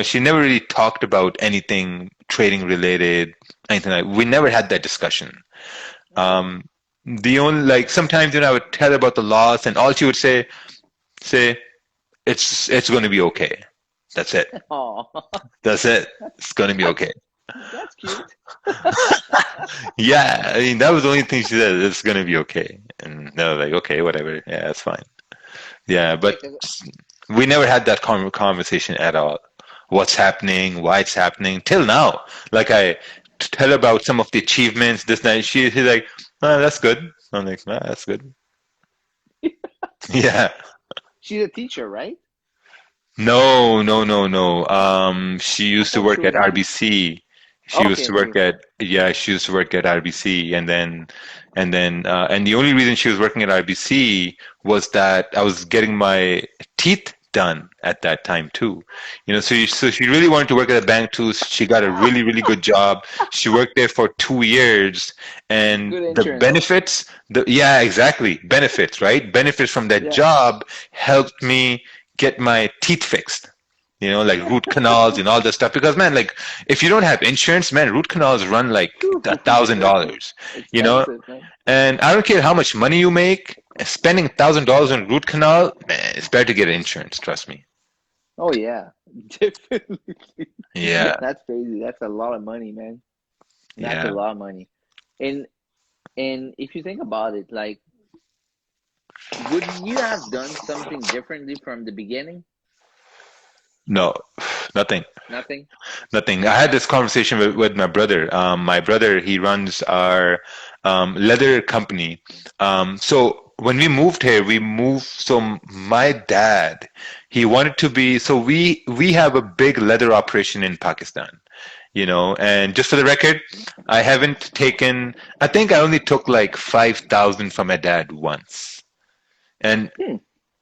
She never really talked about anything trading related, anything like. We never had that discussion. The only, like, sometimes I would tell her about the loss, and all she would say, it's going to be okay. That's it. Oh, That's it. It's going to be okay. that's cute. Yeah, I mean, that was the only thing she said. It's going to be okay, and they were like, okay, whatever. Yeah, that's fine. Yeah, but we never had that conversation at all. What's happening? Why it's happening? Till now, like, I tell her about some of the achievements. This night, she's like, "Oh, that's good." I'm like, "Ah, that's good." Yeah. She's a teacher, right? No. She used to work at RBC. She used to work at She used to work at RBC, and the only reason she was working at RBC was that I was getting my teeth done at that time too. So she really wanted to work at a bank too. She got a really, really good job. She worked there for 2 years, and the benefits, exactly, benefits, right? Benefits from that job helped me get my teeth fixed. Like root canals and all this stuff. Because, man, like, if you don't have insurance, man, root canals run like $1,000. And I don't care how much money you make. Spending $1,000 on root canal, man, it's better to get insurance. Trust me. Oh yeah, definitely. Yeah, that's crazy. That's a lot of money, man. That's a lot of money. And if you think about it, like, would you have done something differently from the beginning? No, nothing. Nothing? Nothing. I had this conversation with my brother. My brother, he runs our leather company. So when we moved here, so my dad, he wanted to be, so we have a big leather operation in Pakistan, and just for the record, I think I only took like 5,000 from my dad once. And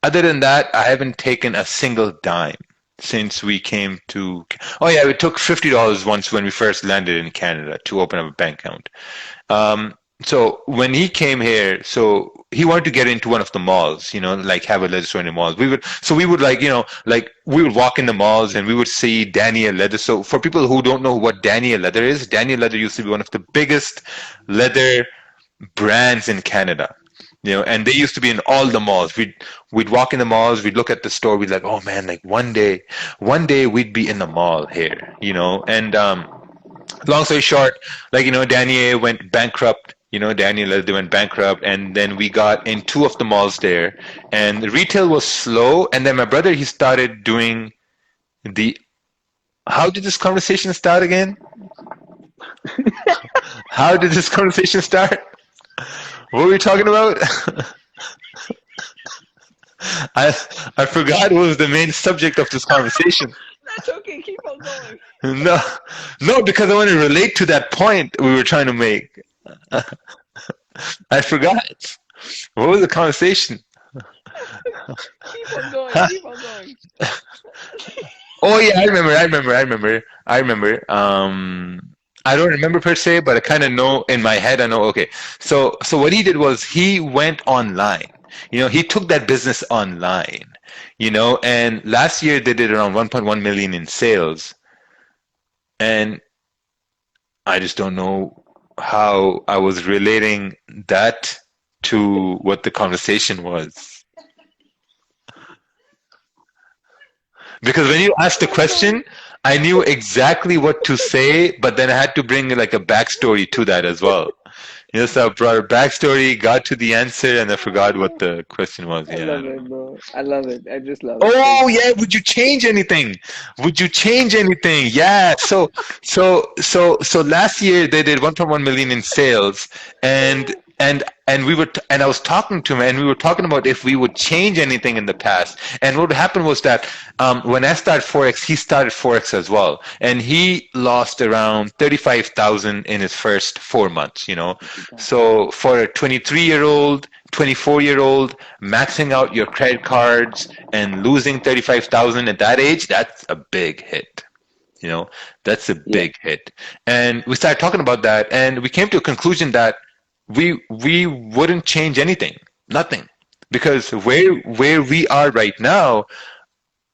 other than that, I haven't taken a single dime since we came to. Oh yeah, we took $50 once when we first landed in Canada to open up a bank account. So when he came here, so he wanted to get into one of the malls, like have a leather store in the malls. We would we would walk in the malls and we would see Daniel Leather. So for people who don't know what Daniel Leather is, Daniel Leather used to be one of the biggest leather brands in Canada. And they used to be in all the malls. We'd walk in the malls, we'd look at the store, we'd like, oh man, like one day we'd be in the mall here, and long story short, like, Daniel went bankrupt. Daniel Leather went bankrupt, and then we got in 2 of the malls there, and the retail was slow. And then my brother, he started doing how did this conversation start again? How did this conversation start? What were we talking about? I forgot what was the main subject of this conversation. That's okay. Keep on going. No, because I want to relate to that point we were trying to make. I forgot. What was the conversation? Keep on going. Keep on going. Oh yeah, I remember. I don't remember per se, but I kind of know in my head. I know. Okay, so what he did was he went online. He took that business online, And last year they did around 1.1 million in sales. And I just don't know how I was relating that to what the conversation was. Because when you asked the question, I knew exactly what to say, but then I had to bring like a backstory to that as well. So I brought a backstory, got to the answer, and I forgot what the question was. I love it, bro. I love it. I just love it. Oh yeah, would you change anything? Would you change anything? Yeah. So last year they did 1.1 million in sales, and I was talking to him, and we were talking about if we would change anything in the past. And what happened was that when I started Forex, he started Forex as well, and he lost around 35,000 in his first 4 months. So for a 23-year-old, 24-year-old, maxing out your credit cards and losing 35,000 at that age, that's a big hit. That's a big hit. And we started talking about that, and we came to a conclusion that we wouldn't change anything, nothing, because where we are right now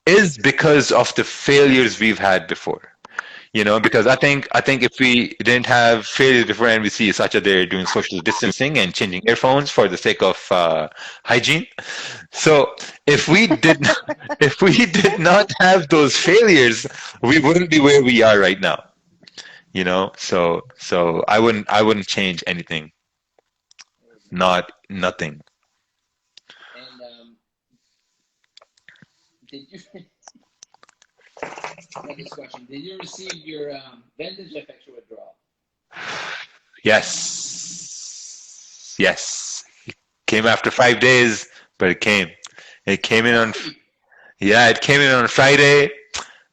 is because of the failures we've had before. Because I think if we didn't have failures before NBC, such as they're doing social distancing and changing earphones for the sake of hygiene. So if we did not have those failures, we wouldn't be where we are right now. So I wouldn't change anything. Nothing. And did you? Next question. Did you receive your vintage FX withdrawal? Yes. It came after 5 days, but it came. It came in on Friday.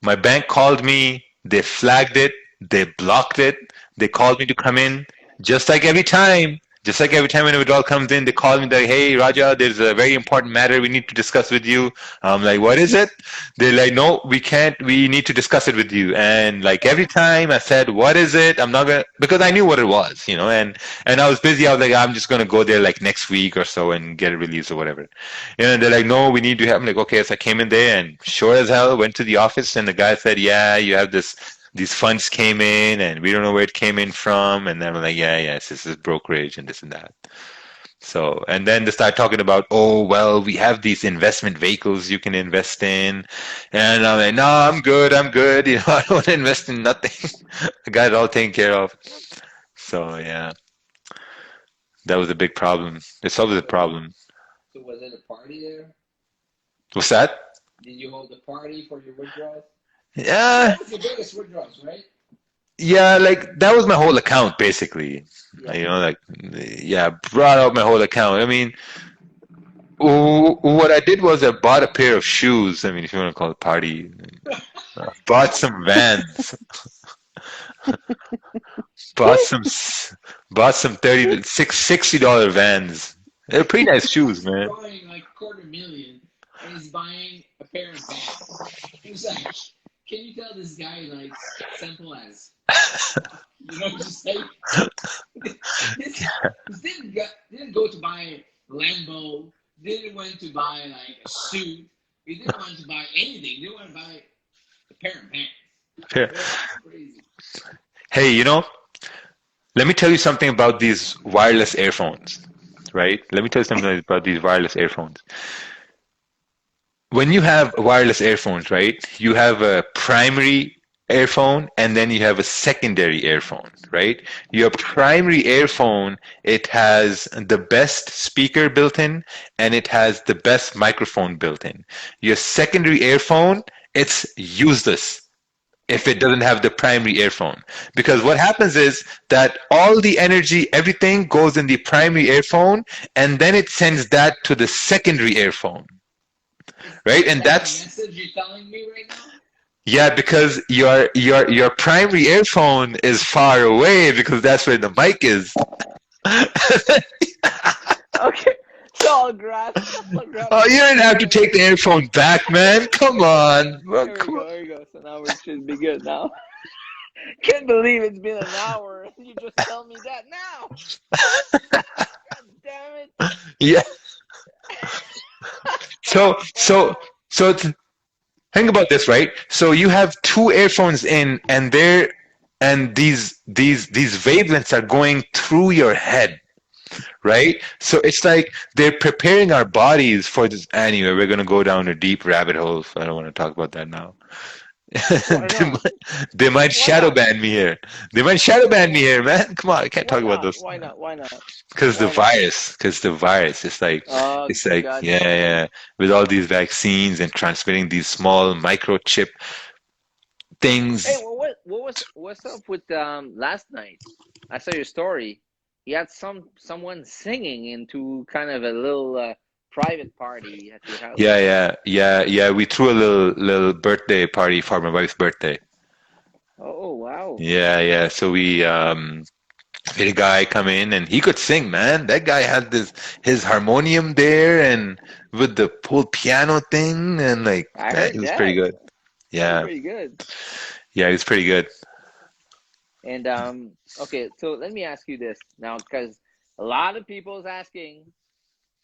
My bank called me. They flagged it. They blocked it. They called me to come in. Just like every time when a withdrawal comes in, they call me like, hey, Raja, there's a very important matter we need to discuss with you. I'm like, what is it? They're like, no, we can't. We need to discuss it with you. And like every time I said, what is it? I'm not going to, because I knew what it was, and I was busy. I was like, I'm just going to go there like next week or so and get it released or whatever. And they're like, no, we need to have, I'm like, okay. So I came in there and sure as hell went to the office, and the guy said, yeah, you have these funds came in and we don't know where it came in from. And then I'm like, yes, this is brokerage and this and that. So, and then they start talking about, oh, well, we have these investment vehicles you can invest in. And I'm like, no, I'm good. I don't want to invest in nothing. I got it all taken care of. So, yeah, that was a big problem. It's always a problem. So was it a party there? What's that? Did you hold a party for your withdrawals? Yeah. That was the biggest withdrawals, right? Yeah, like that was my whole account basically. Brought out my whole account. I mean, what I did was I bought a pair of shoes. I mean, if you want to call it party, bought some Vans. bought some $60 Vans. They're pretty nice shoes, man. He's buying like $250,000 and he's buying a pair of Vans. He was like, can you tell this guy like simple as, just like this didn't go to buy Lambo, didn't want to buy like a suit, he didn't want to buy anything, he didn't want to buy a pair of pants. Yeah. That's crazy. Hey, let me tell you something about these wireless earphones, right? Let me tell you something about these wireless earphones. When you have wireless earphones, right, you have a primary earphone and then you have a secondary earphone, right? Your primary earphone, it has the best speaker built in and it has the best microphone built in. Your secondary earphone, it's useless if it doesn't have the primary earphone. Because what happens is that all the energy, everything goes in the primary earphone and then it sends that to the secondary earphone. Right, and that's the message you're telling me right now. Yeah, because your primary earphone is far away because that's where the mic is. Okay, so I'll grab. Oh, you didn't have to take the earphone back, man. Come on. Well, Here we go. So now we should be good now. Can't believe it's been an hour and you just tell me that now. God damn it. Yeah. So think about this, right? So you have two earphones in, and these wavelengths are going through your head, right? So it's like they're preparing our bodies for this. Anyway, we're gonna go down a deep rabbit hole. So I don't want to talk about that now. Why they not? they might Why shadow not? ban me here. They might shadow ban me here, man. Come on, I can't Why talk about not? those. Why not? Why not? Because the Why not? virus. Because the virus. Oh, It's like, gotcha. yeah. With all these vaccines and transmitting these small microchip Hey, things. well, what's up with last night? I saw your story. You had someone singing into kind of a little private party at your house. Yeah. We threw a little birthday party for my wife's birthday. Oh, wow. Yeah. So we had a guy come in and he could sing, man. That guy had his harmonium there and with the whole piano thing and like, I man, heard he was pretty that. good. That was Yeah. pretty good. Yeah, he was pretty good. And okay, so let me ask you this now, because a lot of people is asking,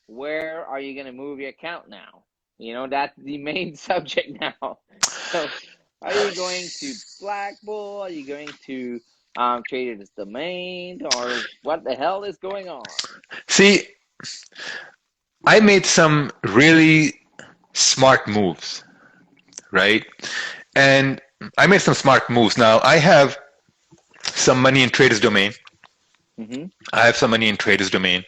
where are you going to move your account now? You know, that's the main subject now. So, are you going to Black Bull? Are you going to trade it as domain, or what the hell is going on? See, I made some really smart moves, right? And I made some smart moves. Now, I have some money in Traders Domain. Mm-hmm. I have some money in Traders Domain.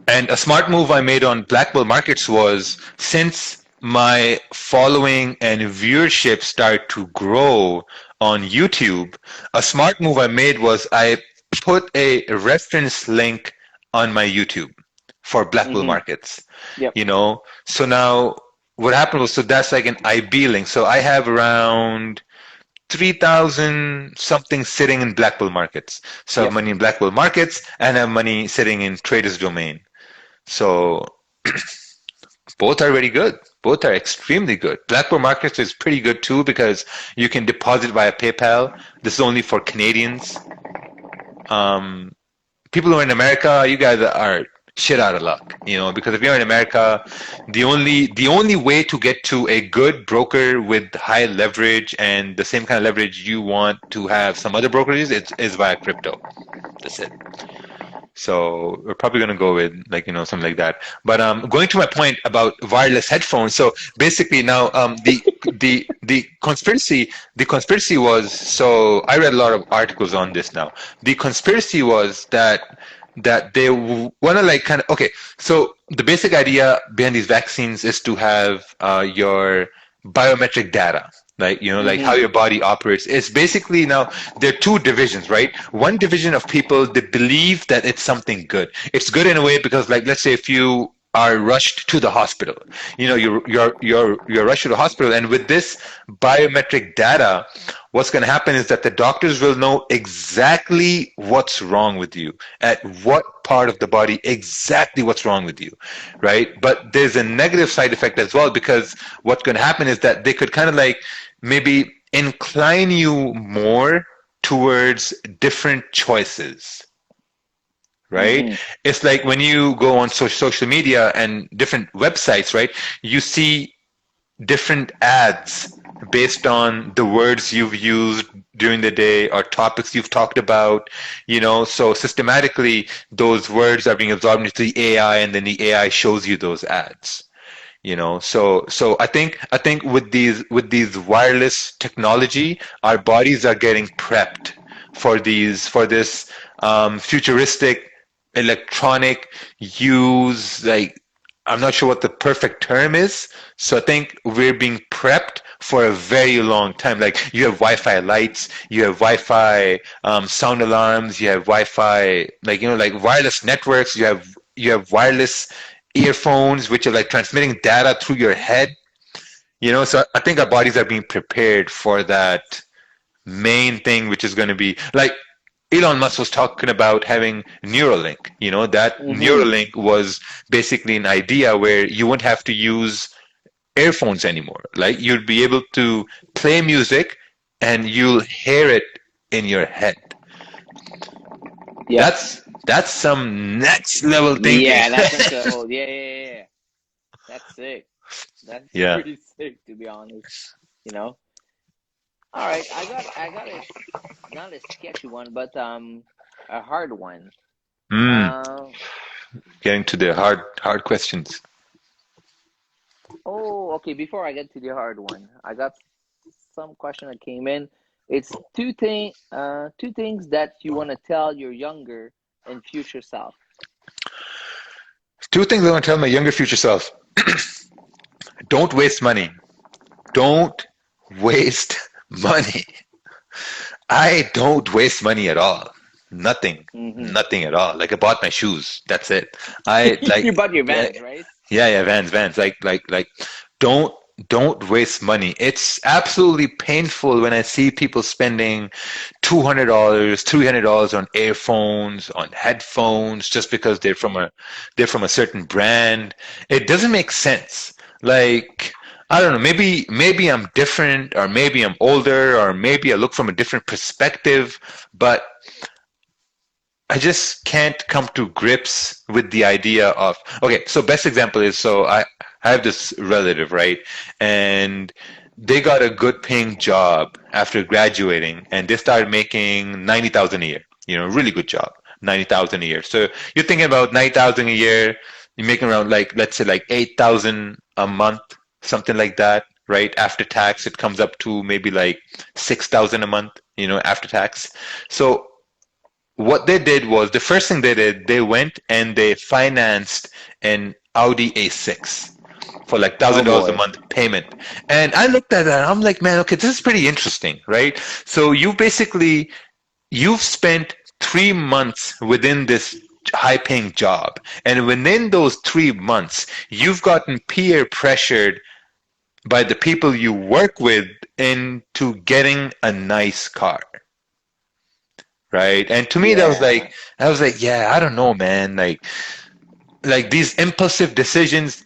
And a smart move I made on Black Bull Markets was, since my following and viewership started to grow on YouTube, a smart move I made was I put a reference link on my YouTube for Black Bull Mm-hmm. Markets. Yep. So now what happened was, so that's like an IB link. So I have around 3,000 something sitting in Black Bull Markets. So I have Yep. money in Black Bull Markets and I have money sitting in Traders Domain. So both are very good. Both are extremely good. Black Bull Markets is pretty good too because you can deposit via PayPal. This is only for Canadians. People who are in America, you guys are shit out of luck, because if you're in America, the only way to get to a good broker with high leverage and the same kind of leverage you want to have some other brokerages is via crypto. That's it. So we're probably going to go with something like that. But going to my point about wireless headphones. So basically now the conspiracy was, so I read a lot of articles on this now. The conspiracy was that they want to okay. So the basic idea behind these vaccines is to have your biometric data, like like how your body operates. It's basically, now there are two divisions, right? One division of people, they believe that it's something good. It's good in a way because, like, let's say if you are rushed to the hospital, you're rushed to the hospital, and with this biometric data, what's going to happen is that the doctors will know exactly what's wrong with you, at what part of the body exactly what's wrong with you, right? But there's a negative side effect as well, because what's going to happen is that they could kind of like maybe incline you more towards different choices, right? It's like when you go on social media and different websites, right? You see different ads based on the words you've used during the day or topics you've talked about, so systematically those words are being absorbed into the AI, and then the AI shows you those ads. So I think with these wireless technology, our bodies are getting prepped for this futuristic electronic use. Like, I'm not sure what the perfect term is. So I think we're being prepped for a very long time. Like, you have Wi-Fi lights, you have Wi-Fi sound alarms, you have Wi-Fi, like wireless networks, you have wireless earphones, which are like transmitting data through your head. So I think our bodies are being prepared for that main thing, which is going to be like, Elon Musk was talking about having Neuralink. That Neuralink was basically an idea where you wouldn't have to use earphones anymore. Like, you'd be able to play music and you'll hear it in your head. Yeah. That's some next level thinking. Yeah, that's next level. Yeah. That's sick. That's Yeah. pretty sick, to be honest. You know. All right, I got a not a sketchy one, but a hard one. Mm, Uh, getting to the hard questions. oh, okay. Before I get to the hard one, I got some question that came in. It's two things that you want to tell your younger and future self. Two things I want to tell my younger future self. Don't waste money. Don't waste money. I don't waste money at all. Nothing. Mm-hmm. Nothing at all. Like I bought my shoes. That's it. I like You bought your yeah, Vans, right? yeah, Vans. Like don't don't waste money. It's absolutely painful when I see people spending $200, $300 on earphones, on headphones, just because they're from a certain brand. It doesn't make sense. Like I don't know, maybe I'm different, or maybe I'm older, or maybe I look from a different perspective, but I just can't come to grips with the idea of okay, so best example is I have this relative, right? And they got a good paying job after graduating and they started making 90,000 a year. You know, really good job. 90,000 a year. So you're thinking about 90,000 a year, you're making around like let's say like 8,000 a month, something like that, right? After tax it comes up to maybe like 6,000 a month, you know, after tax. So what they did was the first thing they did, they went and they financed an Audi A6 for like Oh $1,000 a boy. month payment. And I looked at that and I'm like, man, okay, this is pretty interesting, right? So you've spent 3 months within this high paying job. And within those 3 months, you've gotten peer pressured by the people you work with into getting a nice car, right? And to me, Yeah. I was like, yeah, I don't know, man. Like these impulsive decisions,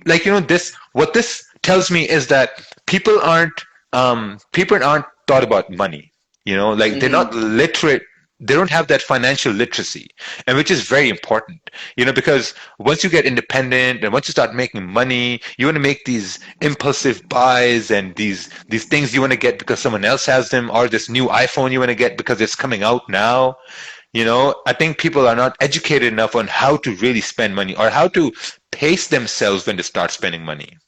like you know, what this tells me is that people aren't thought about money. You know, like they're Mm-hmm. not literate. They don't have that financial literacy, and which is very important. You know, because once you get independent and once you start making money, you want to make these impulsive buys and these things you want to get because someone else has them, or this new iPhone you want to get because it's coming out now. You know, I think people are not educated enough on how to really spend money or how to pace themselves when they start spending money.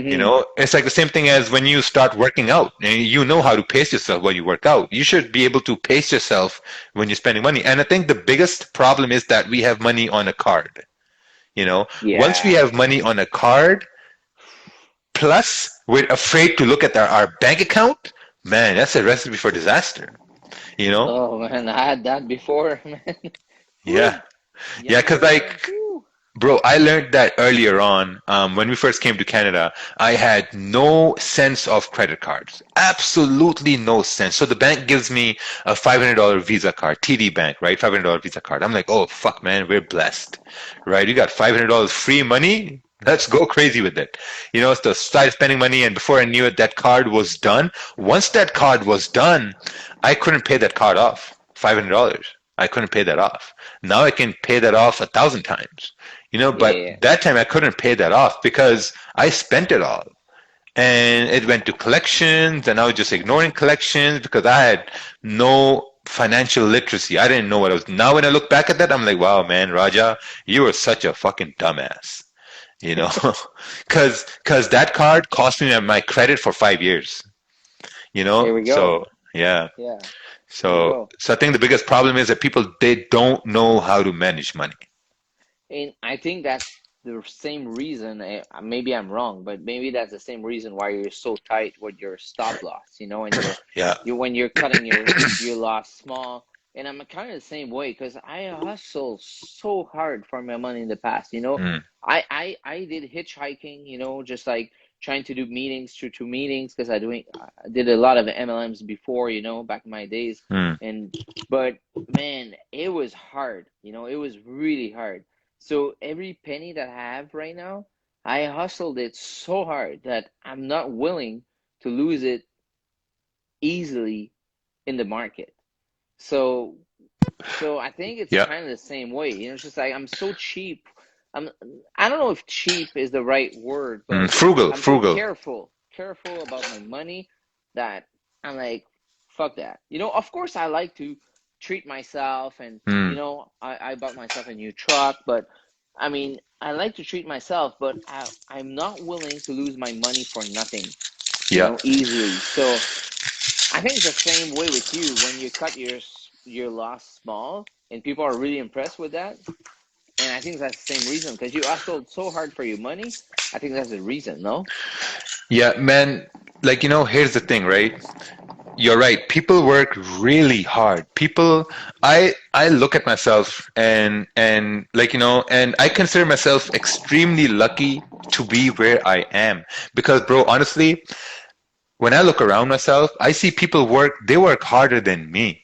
You Mm-hmm. know, it's like the same thing as when you start working out. And you know how to pace yourself when you work out. You should be able to pace yourself when you're spending money. And I think the biggest problem is that we have money on a card. You know, once we Yeah. have money on a card, plus we're afraid to look at our bank account, man, that's a recipe for disaster. You know? Oh man, I had that before, man. Yeah. Whew. Yeah, Younger because man. like Whew. bro, I learned that earlier on when we first came to Canada. I had no sense of credit cards. Absolutely no sense. So the bank gives me a $500 Visa card, TD Bank, right? $500 Visa card. I'm like, oh, fuck, man, we're blessed, right? You got $500 free money? Let's go crazy with it. You know, so started spending money, and before I knew it, that card was done. Once that card was done, I couldn't pay that card off. $500. I couldn't pay that off. Now I can pay that off 1,000 times. You know, but Yeah. that time I couldn't pay that off because I spent it all. And it went to collections, and I was just ignoring collections because I had no financial literacy. I didn't know what I was. Now, when I look back at that, I'm like, wow, man, Raja, you were such a fucking dumbass. You know, because that card cost me my credit for 5 years. You There know, we go. so yeah. Yeah. There we So, go. so I think the biggest problem is that people they don't know how to manage money. And I think that's the same reason. Maybe I'm wrong, but maybe that's the same reason why you're so tight with your stop loss. You know, and Yeah. you when you're cutting your loss small. And I'm kind of the same way because I hustle so hard for my money in the past. You know, Mm, I did hitchhiking. You know, just like trying to do meetings to meetings because I did a lot of MLMs before. You know, back in my days, mm. and but man, it was hard. You know, it was really hard. So every penny that I have right now, I hustled it so hard that I'm not willing to lose it easily in the market. So so I think it's Yeah. kind of the same way. You know, it's just like I'm so cheap I don't know if cheap is the right word, but Frugal, I'm so frugal. careful about my money that I'm like, fuck that. You know, of course I like to treat myself, and you know, I bought myself a new truck, but I mean, I like to treat myself, but I'm not willing to lose my money for nothing, you Yeah. know, easily. So I think it's the same way with you when you cut your loss small, and people are really impressed with that. And I think that's the same reason, because you hustled so hard for your money. I think that's the reason, no? Yeah, man. Like, here's the thing, right? You're right. People work really hard. I look at myself and like, and I consider myself extremely lucky to be where I am. Because, bro, honestly, when I look around myself, I see people they work harder than me.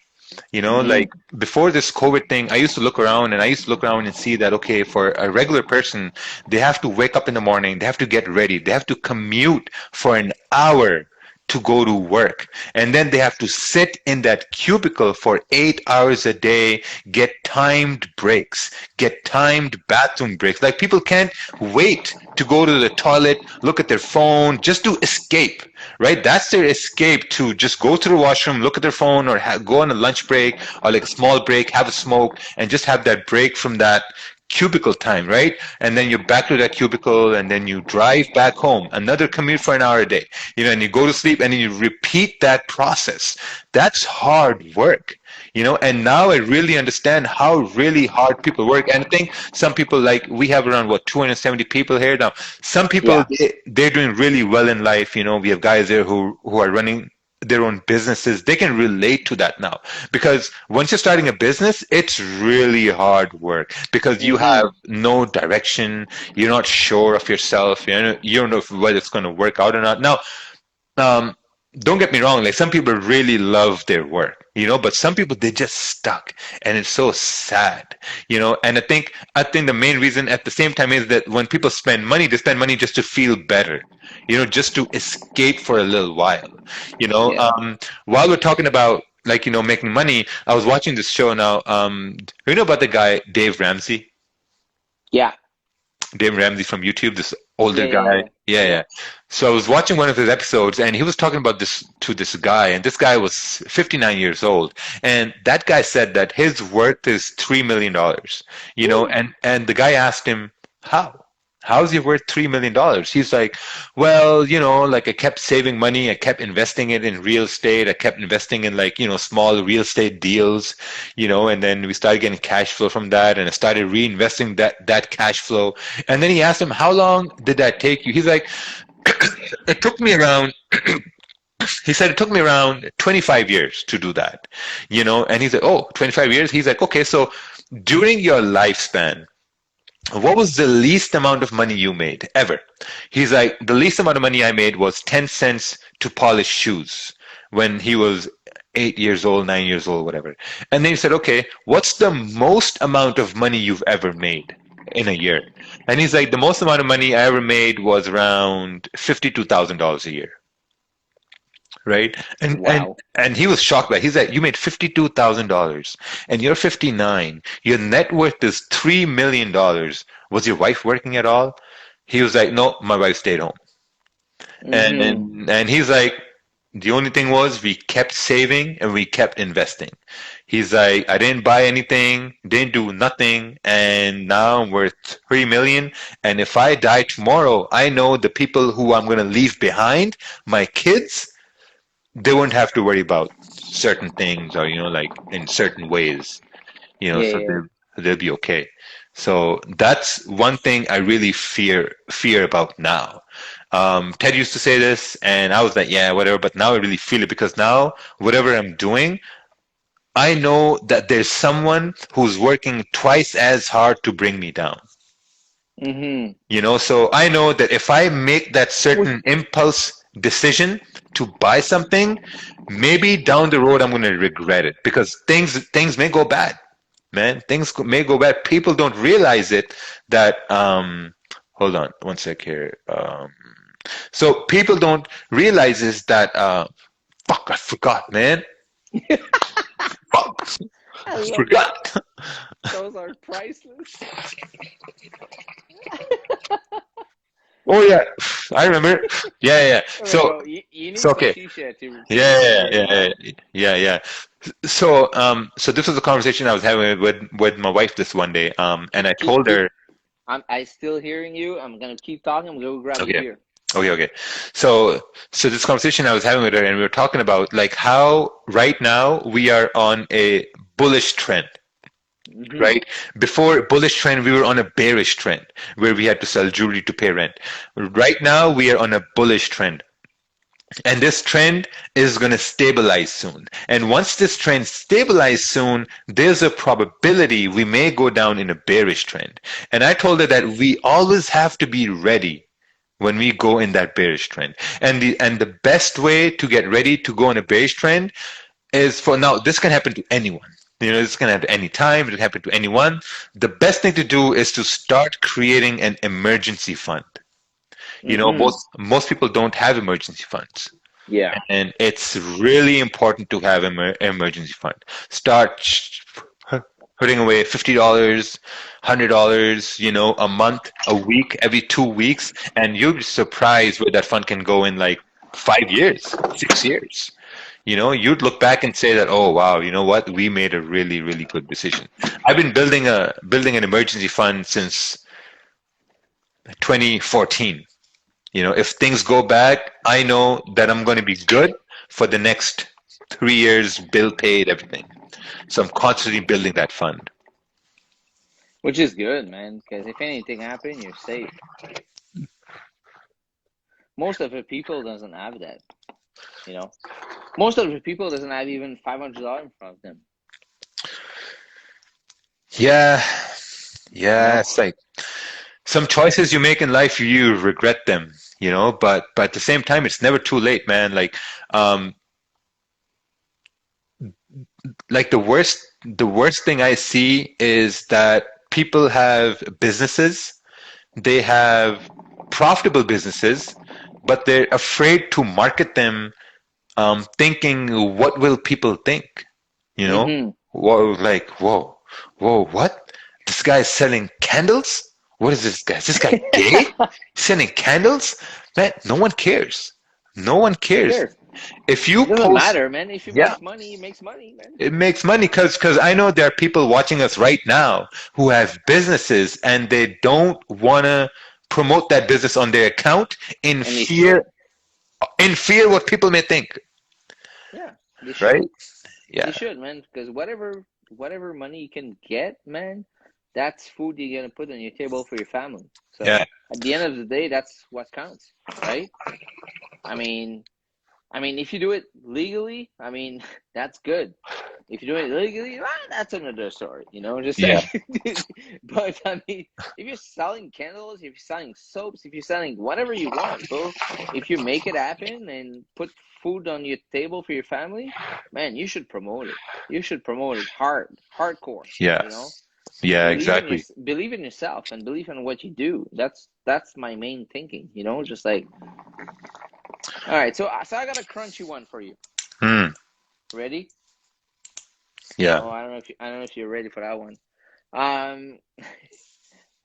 Mm-hmm. Like before this COVID thing, I used to look around and see that, okay, for a regular person, they have to wake up in the morning, they have to get ready, they have to commute for an hour to go to work. And then they have to sit in that cubicle for 8 hours a day, get timed breaks, get timed bathroom breaks. Like people can't wait to go to the toilet, look at their phone, just to escape, right? That's their escape, to just go to the washroom, look at their phone, or go on a lunch break or like a small break, have a smoke, and just have that break from that cubicle time, right? And then you're back to that cubicle, and then you drive back home, another commute for an hour a day, and you go to sleep, and then you repeat that process. That's hard work. And now I really understand how really hard people work. And I think some people, like, we have around, what, 270 people here now. Some people, Yeah. they're doing really well in life. We have guys there who are running their own businesses. They can relate to that now, because once you're starting a business, it's really hard work, because you Mm-hmm. have no direction. You're not sure of yourself. You don't know whether it's going to work out or not. Now, um, don't get me wrong, like some people really love their work, but some people, they just stuck, and it's so sad. And I think the main reason at the same time is that when people spend money, they spend money just to feel better, just to escape for a little while. you know Yeah. um while we're talking about, like, making money, I was watching this show now. About the guy Dave Ramsey? Yeah. Dave Ramsey from YouTube, this older Yeah. Yeah. guy. Yeah. Yeah, Yeah. yeah. So I was watching one of his episodes, and he was talking about this to this guy, and this guy was 59 years old, and that guy said that his worth is $3 million. Woo. And the guy asked him, how? How's he worth $3 million? He's like, well, like, I kept saving money, I kept investing it in real estate, I kept investing in, like, small real estate deals, and then we started getting cash flow from that, and I started reinvesting that cash flow. And then he asked him, how long did that take you? He's like, it took me around, he said, it took me around 25 years to do that, and he's like, oh, 25 years? He's like, okay, so during your lifespan, what was the least amount of money you made ever? He's like, the least amount of money I made was 10 cents to polish shoes when he was 8 years old, 9 years old, whatever. And then he said, okay, what's the most amount of money you've ever made in a year? And he's like, the most amount of money I ever made was around $52,000 a year. Right? And and Wow. and he was shocked by it. He's like, you made $52,000 and you're 59. Your net worth is $3 million. Was your wife working at all? He was like, no, my wife stayed home. And Mm-hmm. and he's like, the only thing was we kept saving and we kept investing. He's like, I didn't buy anything, didn't do nothing, and now I'm worth 3 million. And if I die tomorrow, I know the people who I'm gonna leave behind, my kids, they won't have to worry about certain things, or like in certain ways, Yeah. so Yeah. they'll be okay. So that's one thing I really fear about now. Ted used to say this, and I was like, yeah, whatever. But now I really feel it, because now whatever I'm doing, I know that there's someone who's working twice as hard to bring me down. Mm-hmm. So I know that if I make that Which, certain impulse decision to buy something, maybe down the road I'm going to regret it, because things may go bad, man. Things may go bad. People don't realize it, that hold on one sec here. So people don't realize is that fuck, I forgot, man. Fuck, I I love that. forgot. Those are priceless. Oh yeah, I remember. Yeah. Bro, you need some okay. shisha to Yeah, remember, yeah, you know? yeah. So this was a conversation I was having with my wife this one day. And I told her. I still hearing you. I'm gonna keep talking. I'm gonna go grab a Okay. beer. Okay. So this conversation I was having with her, and we were talking about like how right now we are on a bullish trend. Mm-hmm. Right? Before bullish trend, we were on a bearish trend where we had to sell jewelry to pay rent. Right now, we are on a bullish trend. And this trend is going to stabilize soon. And once this trend stabilizes soon, there's a probability we may go down in a bearish trend. And I told her that we always have to be ready when we go in that bearish trend. And the best way to get ready to go in a bearish trend is for now, this can happen to anyone. This can happen any time. It can happen to anyone. The best thing to do is to start creating an emergency fund. Most people don't have emergency funds. Yeah. And it's really important to have an emergency fund. Start putting away $50, $100, a month, a week, every 2 weeks, and you'll be surprised where that fund can go in like 5 years, 6 years. You'd look back and say that, oh wow, you know what? We made a really, really good decision. I've been building an emergency fund since 2014. If things go bad, I know that I'm going to be good for the next 3 years, bill paid, everything. So I'm constantly building that fund. Which is good, man, because if anything happens, you're safe. Most of the people doesn't have that, Most of the people doesn't have even $500 in front of them. Yeah, it's like some choices you make in life, you regret them, but at the same time, it's never too late, man. Like the worst thing I see is that people have businesses, they have profitable businesses, but they're afraid to market them, thinking, what will people think? Whoa, what? This guy is selling candles? What is this guy? Is this guy gay? Selling candles? Man, no one cares. No one cares. If you it doesn't matter, man. If you make money, it makes money, man. It makes money because I know there are people watching us right now who have businesses and they don't want to promote that business on their account in fear what people may think. Yeah, they should. Right? Yeah, they should, man. Because whatever money you can get, man, that's food you're gonna put on your table for your family. So at the end of the day, that's what counts, right? I mean, if you do it legally, that's good. If you do it illegally, that's another story, just saying. But if you're selling candles, if you're selling soaps, if you're selling whatever you want, bro, if you make it happen and put food on your table for your family, man, you should promote it. You should promote it hardcore. Yeah, exactly. Believe in yourself and believe in what you do. That's my main thinking, just like. All right, so I got a crunchy one for you. Ready? Yeah. Oh, I don't know if you're ready for that one.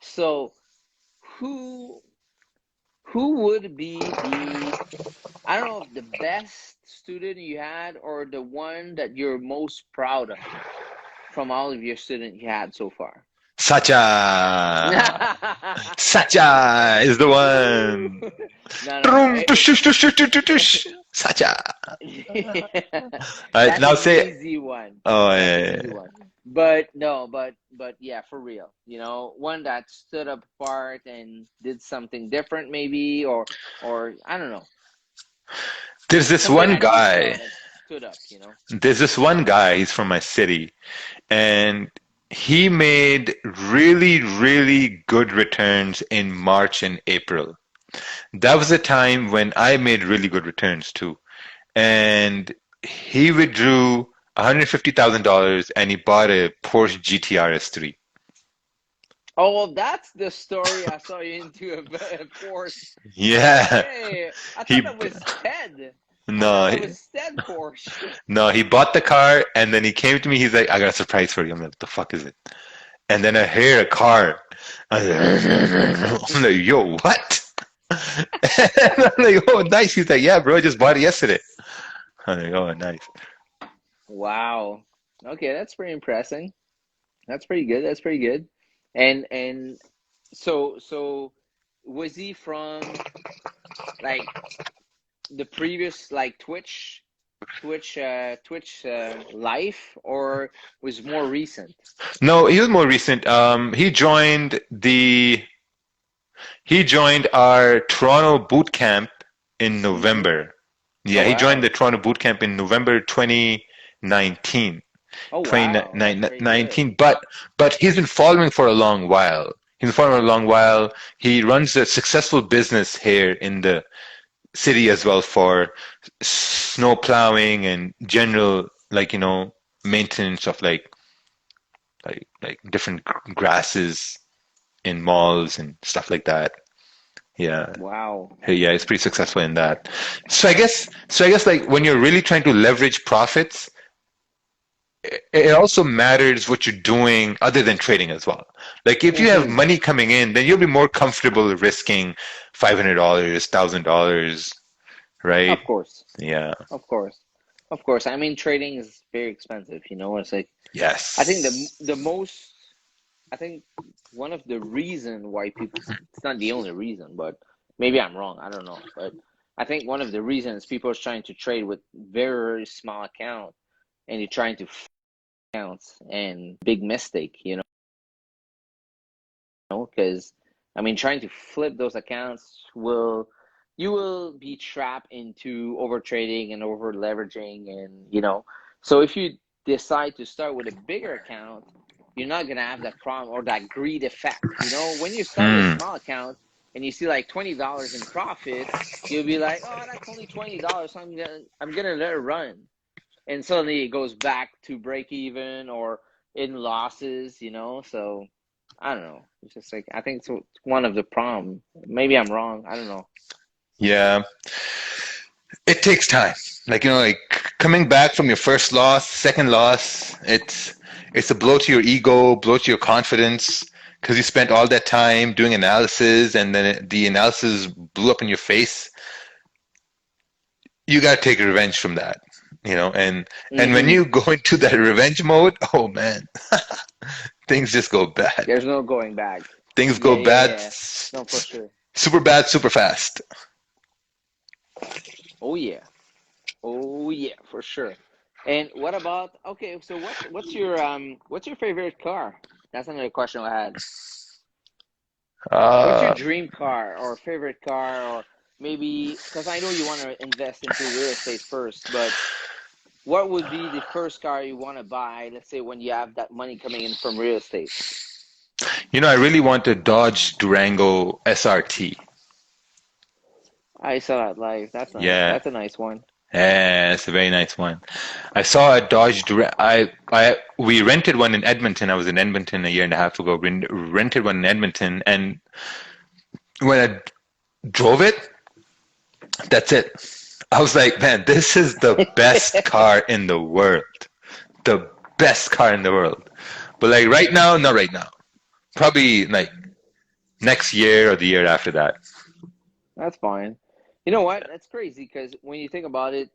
So who would be the best student you had, or the one that you're most proud of from all of your students you had so far? Sacha is the one. Sacha. That's now an say easy one. Oh yeah. But yeah, for real. One that stood apart and did something different, maybe, or I don't know. There's this one guy. Stood up. There's this one guy. He's from my city, and he made really, really good returns in March and April. That was a time when I made really good returns too. And he withdrew $150,000 and he bought a Porsche GTR S3. Oh, well, that's the story. I saw you into a Porsche. Yeah. Hey, I thought that was Ted. No, it was Ted Porsche. No, he bought the car and then he came to me. He's like, I got a surprise for you. I'm like, what the fuck is it? And then I hear a car. I'm like, yo, what? And I'm like, oh, nice. He's like, yeah, bro, I just bought it yesterday. I'm like, oh, nice. Wow. Okay, that's pretty impressive. That's pretty good. That's pretty good. And so was he from like the previous like Twitch life, or was more recent? No, he was more recent. He joined our Toronto boot camp in Mm-hmm. November. Oh Yeah, he joined wow. the Toronto boot camp in November 2019. Oh wow. That's very good. 2019, but he's been following for a long while. He's been following for a long while. He runs a successful business here in the city as well for snow plowing and general, like, maintenance of like different grasses in malls and stuff like that. Yeah. Wow. Yeah, it's pretty successful in that. So I guess like when you're really trying to leverage profits, it also matters what you're doing other than trading as well. Like if you have Mm-hmm. money coming in, then you'll be more comfortable risking $500, $1,000, right? Of course. Yeah. Of course. Of course. I mean, trading is very expensive, you know. It's like I think Yes. the most I think one of the reason why people, it's not the only reason, but maybe I'm wrong. I don't know. But I think one of the reasons people are trying to trade with very small account and you're trying to accounts and big mistake, you know, because I mean, trying to flip those accounts you will be trapped into over trading and over leveraging, and you know, so if you decide to start with a bigger account, you're not gonna have that problem or that greed effect. You know, when you start with a Hmm. small account and you see like $20 in profit, you'll be like, oh, that's only $20, so I'm gonna let it run, and suddenly it goes back to break even or in losses, you know. So I don't know. It's just like I think it's one of the problem. Maybe I'm wrong. I don't know. Yeah. It takes time. Like, like coming back from your first loss, second loss, it's a blow to your ego, blow to your confidence, because you spent all that time doing analysis and then the analysis blew up in your face. You got to take revenge from that, and when Mm-hmm. you go into that revenge mode, oh man, things just go bad. There's no going back. Things Yeah, go yeah, bad, yeah. No, for sure. super bad, super fast. Oh yeah. Oh yeah, for sure. And what about okay? So what's your favorite car? That's another question I had. What's your Uh, dream car or favorite car, or maybe because I know you want to invest into real estate first, but what would be the first car you want to buy? Let's say when you have that money coming in from real estate. I really want a Dodge Durango SRT. I saw that live. That's nice. Yeah. That's a nice one. Yeah, it's a very nice one. I saw a Dodge. We rented one in Edmonton. I was in Edmonton a year and a half ago. Rented one in Edmonton, and when I drove it, that's it. I was like, man, this is the best car in the world. The best car in the world. But like right now, not right now. Probably like next year or the year after that. That's fine. You know what? That's crazy because when you think about it,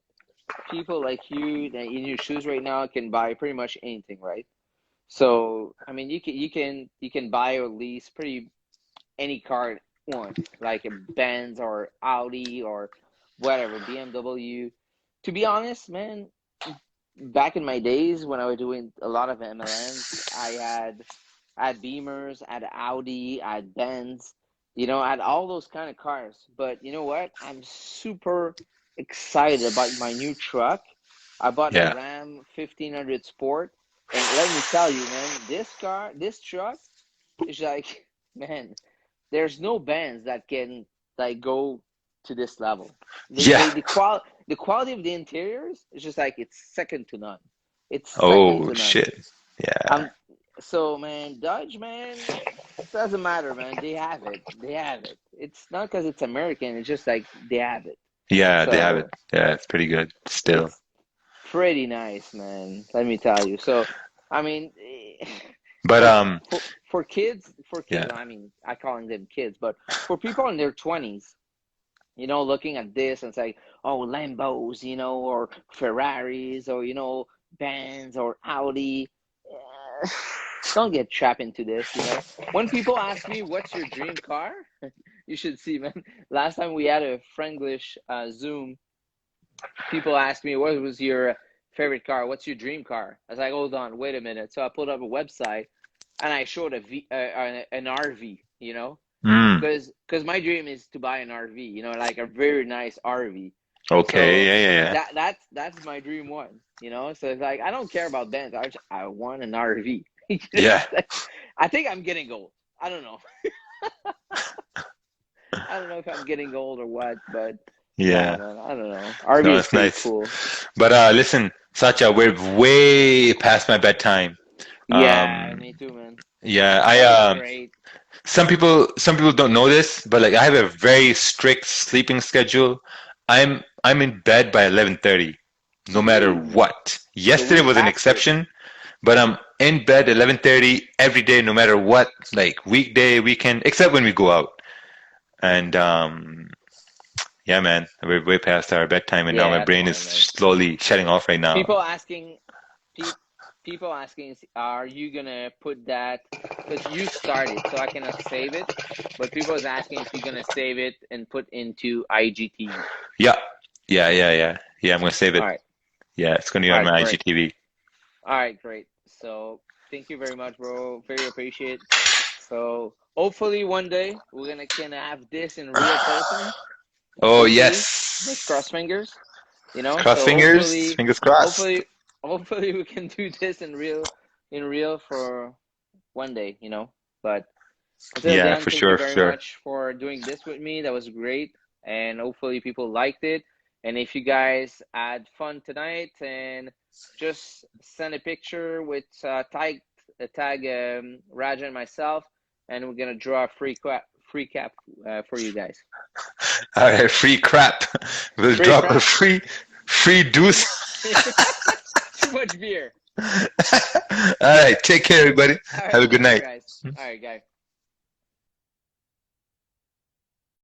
people like you that in your shoes right now can buy pretty much anything, right? So I mean, you can buy or lease pretty any car at once, like a Benz or Audi or whatever, BMW. To be honest, man, back in my days when I was doing a lot of MLMs, I had Beamers, I had Audi, I had Benz, you know, I had all those kind of cars. But you know what? I'm super excited about my new truck. I bought a Yeah. Ram 1500 Sport, and let me tell you, man, this truck is like, man, there's no bands that can like go to this level. The the Yeah. the qual the quality of the interiors is just like it's second to none. It's second Oh to none. shit. Yeah. Um, so man, Dodge man doesn't matter, man. They have it. They have it. It's not because it's American. It's just like they have it. Yeah, they have it. So Yeah, it's pretty good still. it's pretty nice, man. Let me tell you. So I mean, But for for kids, yeah. I mean, I calling them kids, but for people in their 20s, you know, looking at this and say, oh, Lambos, you know, or Ferraris, or, you know, Benz or Audi. Don't get trapped into this, you know. When people ask me, what's your dream car? You should see, man. Last time we had a Franglish Zoom, people asked me, what was your favorite car? What's your dream car? I was like, hold on, wait a minute. So I pulled up a website and I showed an RV, you know, because my dream is to buy an RV, you know, like a very nice RV. Okay, So yeah. that's my dream one, you know. So it's like I don't care about Benz. I want an RV. Yeah. I think I'm getting old. I don't know. I don't know if I'm getting old or what, but Yeah. no, man, I don't know. RV No, is it's pretty nice. cool. But listen, Satya, we're way past my bedtime. Yeah, me too, man. Yeah, That was great. some people don't know this, but like I have a very strict sleeping schedule. I'm in bed by 11:30, no matter Ooh, what. so Yesterday we was an passed it. exception, but I'm in bed 11:30 every day, no matter what, like weekday, weekend, except when we go out. And yeah, man, we're way past our bedtime, and now my Yeah, that's brain is fine, man. slowly shutting off right now. People asking, pe- people asking, are you gonna put that? Because you started, so I cannot save it. But people is asking if you're gonna save it and put into IGTV. Yeah, yeah. I'm gonna save it. All right, Yeah, it's gonna be all on right, my great. IGTV. All right, great. So thank you very much, bro. Very appreciate. So hopefully one day we're gonna can have this in real person. Oh Hopefully, let's yes, cross fingers. You know, cross so fingers, fingers crossed. hopefully we can do this in real for one day. You know, but until Yeah, then, for thank you sure, for very sure. much for doing this with me. That was great, and hopefully people liked it. And if you guys had fun tonight, and just send a picture with tag Raja and myself, and we're gonna draw a free cap for you guys. All right, free crap. We'll Free drop a crap. free deuce. Too much beer. All right, take care, everybody. All Have right, a good take care, night. guys. All right, guys.